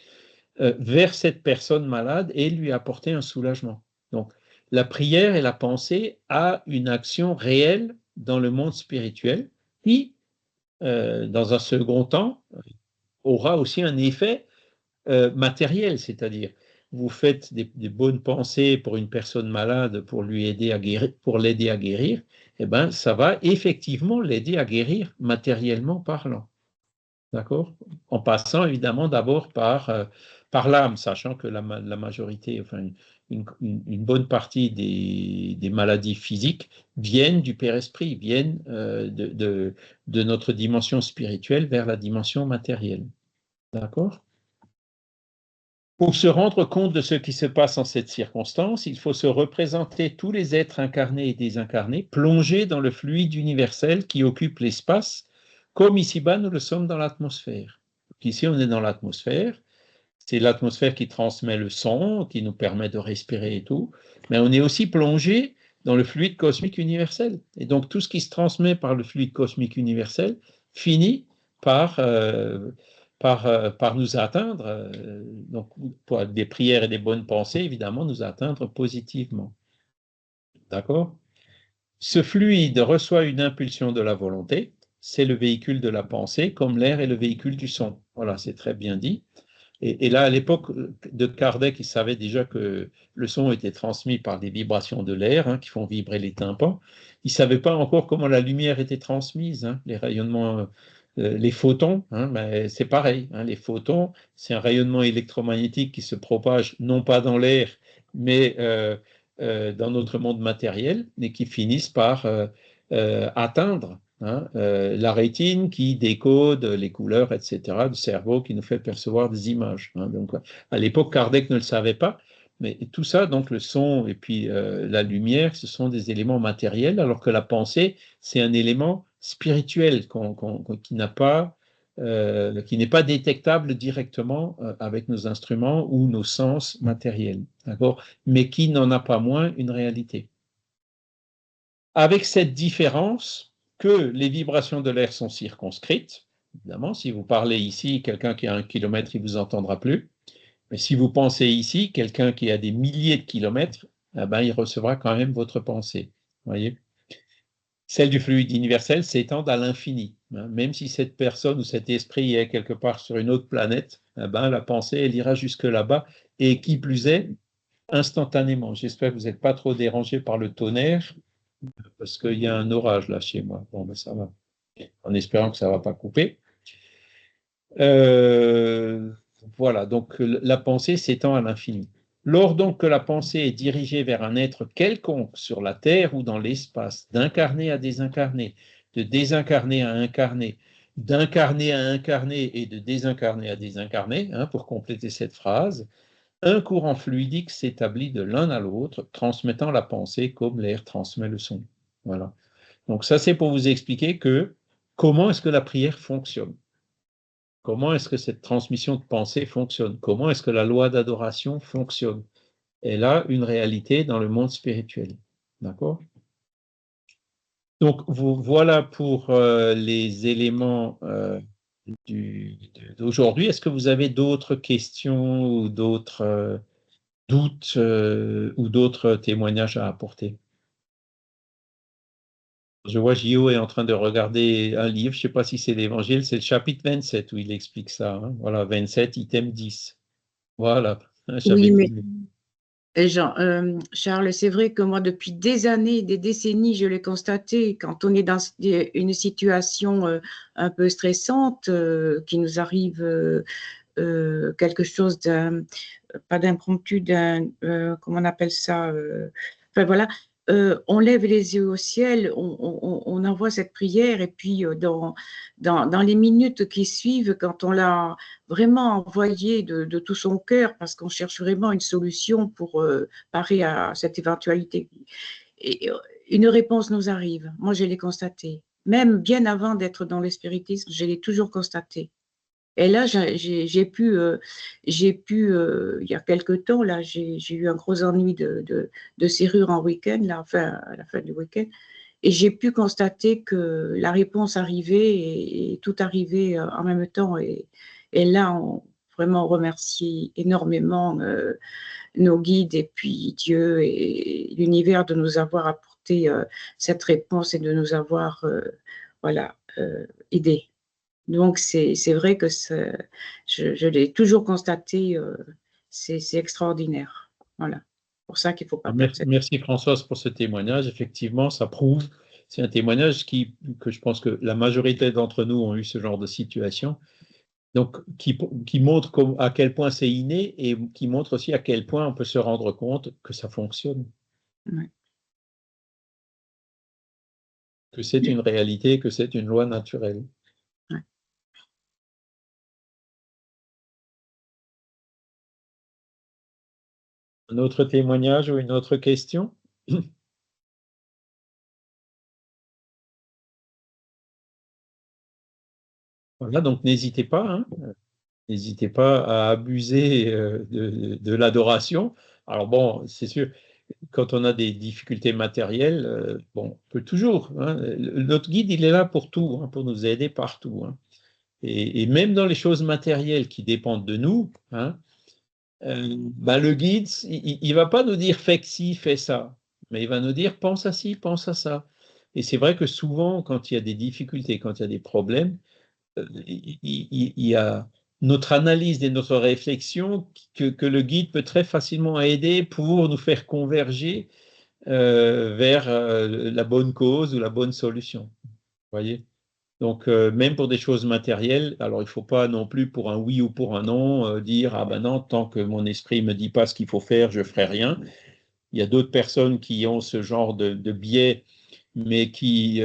vers cette personne malade et lui apporter un soulagement. Donc, la prière et la pensée a une action réelle dans le monde spirituel qui, dans un second temps, aura aussi un effet matériel, c'est-à-dire vous faites des bonnes pensées pour une personne malade pour lui aider à guérir, pour l'aider à guérir, eh ben, ça va effectivement l'aider à guérir matériellement parlant. D'accord? En passant évidemment d'abord par l'âme, sachant que la majorité, enfin une bonne partie des maladies physiques viennent du Père-Esprit, viennent de notre dimension spirituelle vers la dimension matérielle. D'accord? Pour se rendre compte de ce qui se passe en cette circonstance, il faut se représenter tous les êtres incarnés et désincarnés, plongés dans le fluide universel qui occupe l'espace, comme ici-bas nous le sommes dans l'atmosphère. Ici, on est dans l'atmosphère, c'est l'atmosphère qui transmet le son, qui nous permet de respirer et tout, mais on est aussi plongé dans le fluide cosmique universel. Et donc, tout ce qui se transmet par le fluide cosmique universel finit par nous atteindre, donc pour des prières et des bonnes pensées, évidemment, nous atteindre positivement. D'accord? Ce fluide reçoit une impulsion de la volonté, c'est le véhicule de la pensée, comme l'air est le véhicule du son. Voilà, c'est très bien dit. Et là, à l'époque de Kardec, il savait déjà que le son était transmis par des vibrations de l'air, hein, qui font vibrer les tympans. Il ne savait pas encore comment la lumière était transmise, hein, les rayonnements, les photons, hein, ben, c'est pareil, hein, les photons, c'est un rayonnement électromagnétique qui se propage non pas dans l'air, mais dans notre monde matériel et qui finissent par atteindre la rétine qui décode les couleurs, etc., du cerveau qui nous fait percevoir des images. Donc, à l'époque, Kardec ne le savait pas, mais tout ça, donc le son et puis la lumière, ce sont des éléments matériels, alors que la pensée, c'est un élément spirituel qui n'est pas détectable directement avec nos instruments ou nos sens matériels, d'accord, mais qui n'en a pas moins une réalité. Avec cette différence que les vibrations de l'air sont circonscrites. Évidemment, si vous parlez ici, quelqu'un qui a 1 kilomètre, il ne vous entendra plus. Mais si vous pensez ici, quelqu'un qui a des milliers de kilomètres, eh ben, il recevra quand même votre pensée. Voyez ? Celle du fluide universel s'étend à l'infini. Même si cette personne ou cet esprit est quelque part sur une autre planète, eh ben, la pensée, elle ira jusque là-bas. Et qui plus est, instantanément. J'espère que vous n'êtes pas trop dérangé par le tonnerre, parce qu'il y a un orage là chez moi. Bon, ben ça va. En espérant que ça ne va pas couper. Voilà, donc la pensée s'étend à l'infini. Lors donc que la pensée est dirigée vers un être quelconque sur la Terre ou dans l'espace, d'incarné à désincarné, de désincarné à incarné, d'incarné à incarné et de désincarné à désincarné, pour compléter cette phrase, un courant fluidique s'établit de l'un à l'autre, transmettant la pensée comme l'air transmet le son. Voilà. Donc ça, c'est pour vous expliquer comment est-ce que la prière fonctionne. Comment est-ce que cette transmission de pensée fonctionne? Comment est-ce que la loi d'adoration fonctionne? Elle a une réalité dans le monde spirituel. D'accord? Donc, voilà pour les éléments d'aujourd'hui. Est-ce que vous avez d'autres questions ou d'autres doutes ou d'autres témoignages à apporter? Je vois Gio est en train de regarder un livre, je ne sais pas si c'est l'Évangile, c'est le chapitre 27 où il explique ça. Voilà, 27, item 10. Voilà. Oui, mais Charles, c'est vrai que moi, depuis des années, des décennies, je l'ai constaté, quand on est dans une situation un peu stressante, qui nous arrive quelque chose pas d'impromptu, comment on appelle ça, enfin voilà, on lève les yeux au ciel, on envoie cette prière et puis dans les minutes qui suivent, quand on l'a vraiment envoyé de tout son cœur, parce qu'on cherche vraiment une solution pour parer à cette éventualité, et une réponse nous arrive. Moi, je l'ai constaté. Même bien avant d'être dans le spiritisme, je l'ai toujours constaté. Et là, j'ai pu, il y a quelque temps, là, j'ai eu un gros ennui de serrure en week-end, là, enfin, à la fin du week-end, et j'ai pu constater que la réponse arrivait et tout arrivait en même temps. Et là, vraiment, on remercie énormément nos guides et puis Dieu et l'univers de nous avoir apporté cette réponse et de nous avoir, voilà, aidés. Donc, c'est vrai que je l'ai toujours constaté, c'est extraordinaire. Voilà. C'est pour ça qu'il ne faut pas perdre cette... Merci Françoise pour ce témoignage. Effectivement, ça prouve, c'est un témoignage que je pense que la majorité d'entre nous ont eu ce genre de situation. Donc, qui montre à quel point c'est inné et qui montre aussi à quel point on peut se rendre compte que ça fonctionne. Ouais. Que c'est une réalité, que c'est une loi naturelle. Ouais. Un autre témoignage ou une autre question? Voilà, donc n'hésitez pas, n'hésitez pas à abuser de l'adoration. Alors bon, c'est sûr, quand on a des difficultés matérielles, bon, on peut toujours. Notre guide, il est là pour tout, pour nous aider partout. Et même dans les choses matérielles qui dépendent de nous, le guide, il ne va pas nous dire fais ci, fais ça, mais il va nous dire pense à ci, pense à ça. Et c'est vrai que souvent, quand il y a des difficultés, quand il y a des problèmes, il y a notre analyse et notre réflexion que le guide peut très facilement aider pour nous faire converger vers la bonne cause ou la bonne solution. Vous voyez? Donc, même pour des choses matérielles, alors il ne faut pas non plus pour un oui ou pour un non dire « Ah ben non, tant que mon esprit ne me dit pas ce qu'il faut faire, je ne ferai rien ». Il y a d'autres personnes qui ont ce genre de biais, mais qui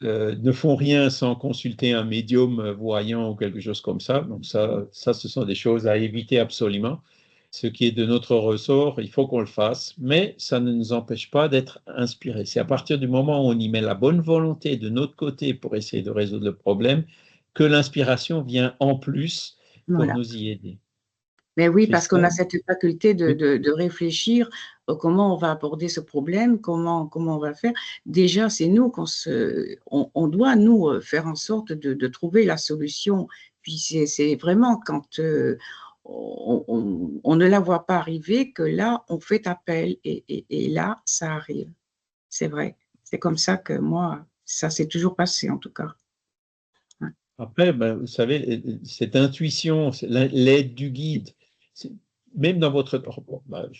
ne font rien sans consulter un médium voyant ou quelque chose comme ça. Donc ça, ce sont des choses à éviter absolument. Ce qui est de notre ressort, il faut qu'on le fasse, mais ça ne nous empêche pas d'être inspirés. C'est à partir du moment où on y met la bonne volonté de notre côté pour essayer de résoudre le problème que l'inspiration vient en plus pour Voilà. nous y aider. Mais oui, parce qu'on a Christiane? cette faculté de réfléchir comment on va aborder ce problème, comment on va faire. Déjà, c'est nous on doit, nous, faire en sorte de trouver la solution. Puis c'est vraiment quand on ne la voit pas arriver que là, on fait appel et là, ça arrive. C'est vrai. C'est comme ça que moi, ça s'est toujours passé en tout cas. Après, ben, vous savez, cette intuition, l'aide du guide, même dans votre... Ben,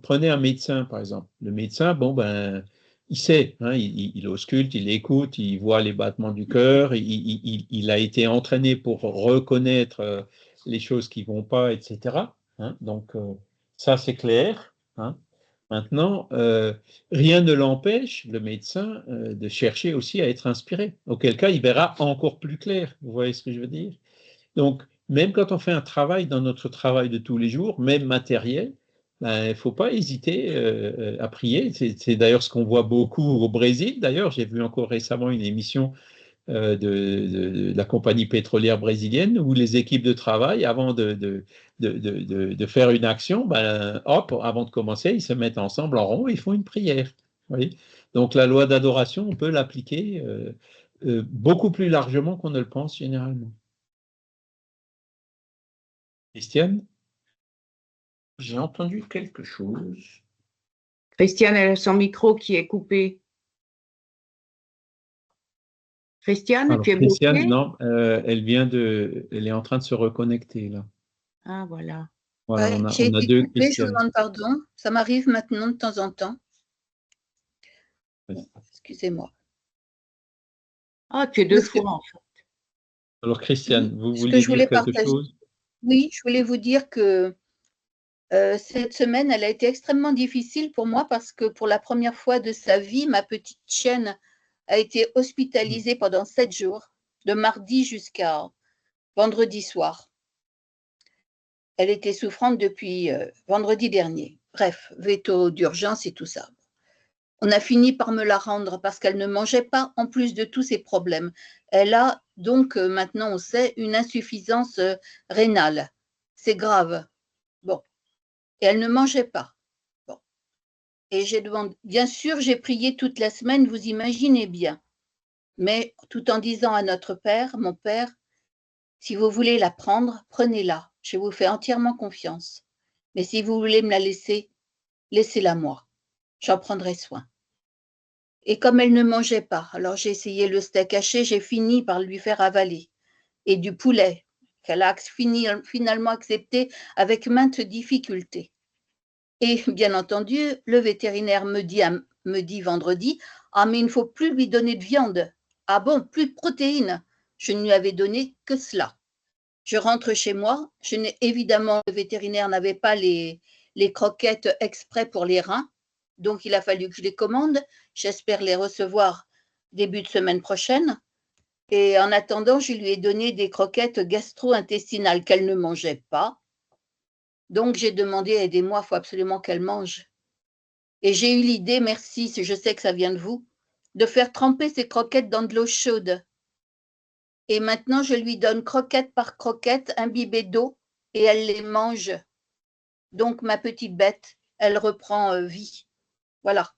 prenez un médecin, par exemple. Le médecin, bon, ben, il sait, hein, il ausculte, il écoute, il voit les battements du cœur, il a été entraîné pour reconnaître les choses qui ne vont pas, etc. Hein, donc, ça, c'est clair. Hein. Maintenant, rien ne l'empêche, le médecin, de chercher aussi à être inspiré, auquel cas il verra encore plus clair. Vous voyez ce que je veux dire? Donc, même quand on fait un travail dans notre travail de tous les jours, même matériel, ben, il ne faut pas hésiter à prier. C'est d'ailleurs ce qu'on voit beaucoup au Brésil. D'ailleurs, j'ai vu encore récemment une émission de la compagnie pétrolière brésilienne où les équipes de travail, avant de faire une action, ben, hop, avant de commencer, ils se mettent ensemble en rond et ils font une prière. Vous voyez. Donc la loi d'adoration, on peut l'appliquer beaucoup plus largement qu'on ne le pense généralement. Christiane, j'ai entendu quelque chose. Christiane, elle a son micro qui est coupé. Christiane, Alors, tu es Christiane, bloquée? non, elle est en train de se reconnecter là. Ah, voilà. Voilà, Ouais, on j'ai a été deux coupée, je vous Christiane. demande pardon. Ça m'arrive maintenant de temps en temps. Bon, excusez-moi. Ah, tu es deux Parce que- fois en fait. Alors, Christiane, vous Ce que vouliez je voulais dire quelque partager, chose? oui, je voulais vous dire que cette semaine, elle a été extrêmement difficile pour moi parce que pour la première fois de sa vie, ma petite chienne a été hospitalisée pendant 7 jours, de mardi jusqu'à vendredi soir. Elle était souffrante depuis vendredi dernier. Bref, veto d'urgence et tout ça. On a fini par me la rendre parce qu'elle ne mangeait pas en plus de tous ses problèmes. Elle a donc, maintenant on sait, une insuffisance rénale. C'est grave. Bon. Et elle ne mangeait pas. Bon. Et j'ai demandé, bien sûr, j'ai prié toute la semaine, vous imaginez bien. Mais tout en disant à notre Père, mon Père, si vous voulez la prendre, prenez-la. Je vous fais entièrement confiance. Mais si vous voulez me la laisser, laissez-la moi. J'en prendrai soin. Et comme elle ne mangeait pas, alors j'ai essayé le steak haché, j'ai fini par lui faire avaler. Et du poulet, qu'elle a finalement accepté avec maintes difficultés. Et bien entendu, le vétérinaire me dit vendredi, ah mais il ne faut plus lui donner de viande. Ah bon, plus de protéines. Je ne lui avais donné que cela. Je rentre chez moi, évidemment le vétérinaire n'avait pas les croquettes exprès pour les reins, donc il a fallu que je les commande. J'espère les recevoir début de semaine prochaine. Et en attendant, je lui ai donné des croquettes gastro-intestinales qu'elle ne mangeait pas. Donc j'ai demandé, aidez-moi, il faut absolument qu'elle mange. Et j'ai eu l'idée, merci, je sais que ça vient de vous, de faire tremper ces croquettes dans de l'eau chaude. Et maintenant, je lui donne croquette par croquette, imbibée d'eau, et elle les mange. Donc ma petite bête, elle reprend vie. Voilà.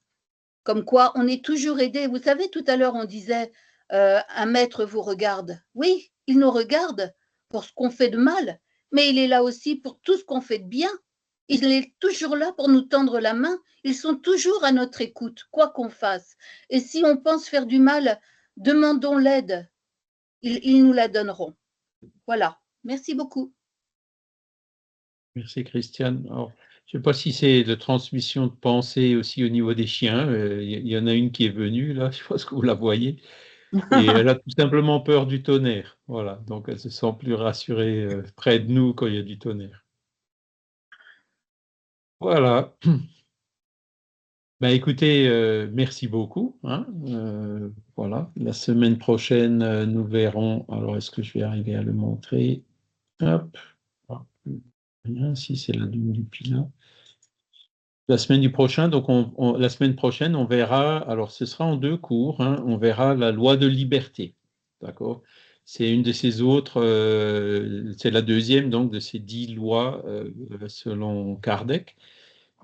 Comme quoi, on est toujours aidé. Vous savez, tout à l'heure, on disait, un maître vous regarde. Oui, il nous regarde pour ce qu'on fait de mal, mais il est là aussi pour tout ce qu'on fait de bien. Il est toujours là pour nous tendre la main. Ils sont toujours à notre écoute, quoi qu'on fasse. Et si on pense faire du mal, demandons l'aide. Ils nous la donneront. Voilà. Merci beaucoup. Merci, Christiane. Alors, je ne sais pas si c'est de transmission de pensée aussi au niveau des chiens. Il y en a une qui est venue, là, je pense que vous la voyez. Et elle a tout simplement peur du tonnerre. Voilà, donc elle se sent plus rassurée près de nous quand il y a du tonnerre. Voilà. Ben, écoutez, merci beaucoup. Hein. Voilà, la semaine prochaine, nous verrons. Alors, est-ce que je vais arriver à le montrer? Hop. Ah, rien, si c'est la lune du pilat. La semaine du prochain, donc la semaine prochaine, on verra. Alors, ce sera en 2 cours. Hein, on verra la loi de liberté. D'accord? C'est une de ces autres. C'est la deuxième donc de ces 10 lois selon Kardec.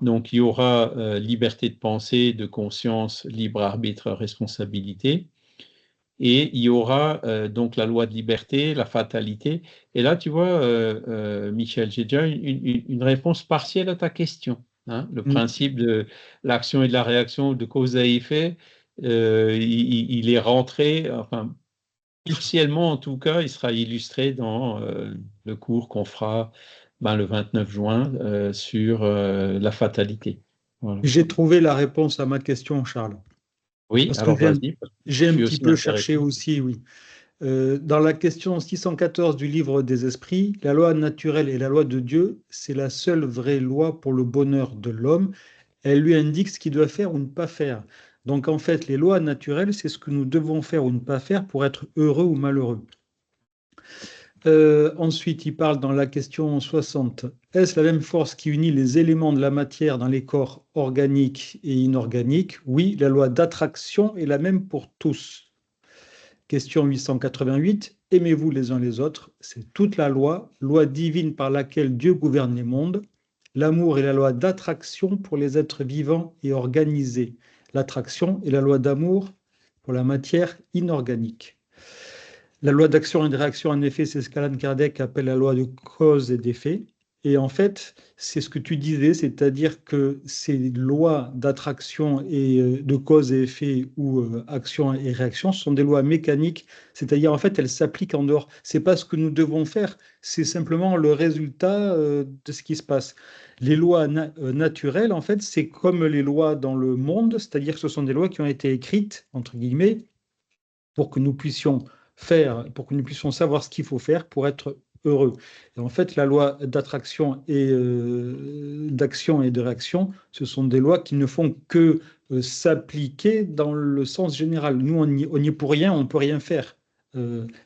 Donc, il y aura liberté de pensée, de conscience, libre arbitre, responsabilité. Et il y aura donc la loi de liberté, la fatalité. Et là, tu vois, Michel, j'ai déjà une réponse partielle à ta question. Hein. Le principe de l'action et de la réaction, de cause à effet, il est rentré, enfin, partiellement en tout cas, il sera illustré dans le cours qu'on fera le 29 juin sur la fatalité. Voilà. J'ai trouvé la réponse à ma question, Charles. Oui, Parce alors que vas-y. j'ai un petit peu cherché intéressé. aussi, oui. Dans la question 614 du livre des esprits, la loi naturelle et la loi de Dieu, c'est la seule vraie loi pour le bonheur de l'homme. Elle lui indique ce qu'il doit faire ou ne pas faire. Donc en fait, les lois naturelles, c'est ce que nous devons faire ou ne pas faire pour être heureux ou malheureux. Ensuite, il parle dans la question 60. Est-ce la même force qui unit les éléments de la matière dans les corps organiques et inorganiques? Oui, la loi d'attraction est la même pour tous. Question 888. Aimez-vous les uns les autres? C'est toute la loi, loi divine par laquelle Dieu gouverne les mondes. L'amour est la loi d'attraction pour les êtres vivants et organisés. L'attraction est la loi d'amour pour la matière inorganique. La loi d'action et de réaction, en effet, c'est ce qu'Alan Kardec appelle la loi de cause et d'effet. Et en fait, c'est ce que tu disais, c'est-à-dire que ces lois d'attraction et de cause et effet ou action et réaction sont des lois mécaniques, c'est-à-dire en fait, elles s'appliquent en dehors. C'est pas ce que nous devons faire, c'est simplement le résultat de ce qui se passe. Les lois naturelles, en fait, c'est comme les lois dans le monde, c'est-à-dire que ce sont des lois qui ont été écrites, entre guillemets, pour que nous puissions pour que nous puissions savoir ce qu'il faut faire pour être heureux. Et en fait, la loi d'attraction et d'action et de réaction, ce sont des lois qui ne font que s'appliquer dans le sens général. Nous, on n'y est pour rien, on ne peut rien faire.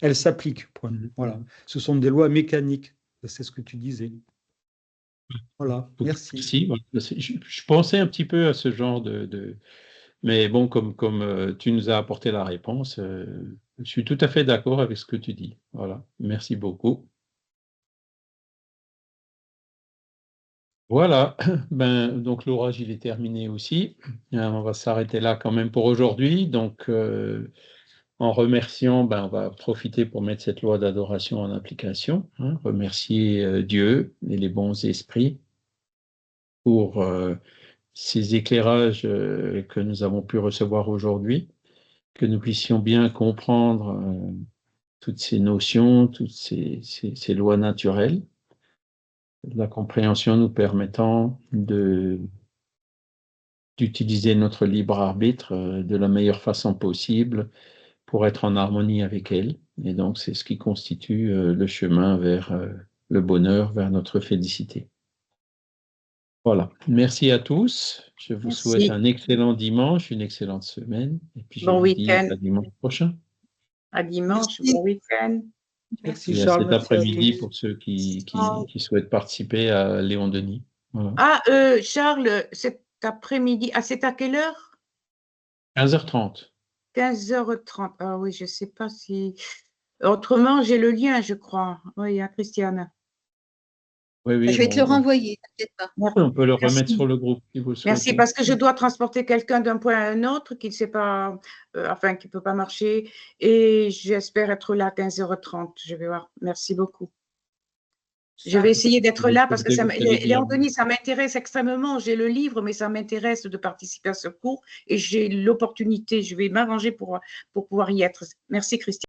Elles s'appliquent. Point. Voilà. Ce sont des lois mécaniques. C'est ce que tu disais. Voilà, merci. Merci. Je pensais un petit peu à ce genre de... Mais bon, comme tu nous as apporté la réponse, je suis tout à fait d'accord avec ce que tu dis. Voilà, merci beaucoup. Voilà, donc l'orage, il est terminé aussi. On va s'arrêter là quand même pour aujourd'hui. Donc, en remerciant, on va profiter pour mettre cette loi d'adoration en application. Hein, remercier Dieu et les bons esprits pour ces éclairages que nous avons pu recevoir aujourd'hui, que nous puissions bien comprendre toutes ces notions, toutes ces lois naturelles, la compréhension nous permettant d'utiliser notre libre arbitre de la meilleure façon possible pour être en harmonie avec elle. Et donc, c'est ce qui constitue le chemin vers le bonheur, vers notre félicité. Voilà. Merci à tous. Je vous souhaite un excellent dimanche, une excellente semaine. Et puis, je vous dis à dimanche prochain. À dimanche, bon week-end. Merci, et Charles. Cet après-midi pour ceux qui souhaitent participer à Léon Denis. Voilà. Ah, Charles, cet après-midi, c'est à quelle heure? 15h30. 15h30. Ah oui, je ne sais pas si... Autrement, j'ai le lien, je crois. Oui, à Christiane. Oui, je vais te le renvoyer, t'inquiète pas. On peut le remettre sur le groupe si vous le souhaitez. Merci, parce que je dois transporter quelqu'un d'un point à un autre qui ne sait pas, enfin, qui ne peut pas marcher. Et j'espère être là à 15h30. Je vais voir. Merci beaucoup. Je vais essayer d'être là parce que Léon Denis, ça m'intéresse extrêmement. J'ai le livre, mais ça m'intéresse de participer à ce cours et j'ai l'opportunité. Je vais m'arranger pour pouvoir y être. Merci, Christiane.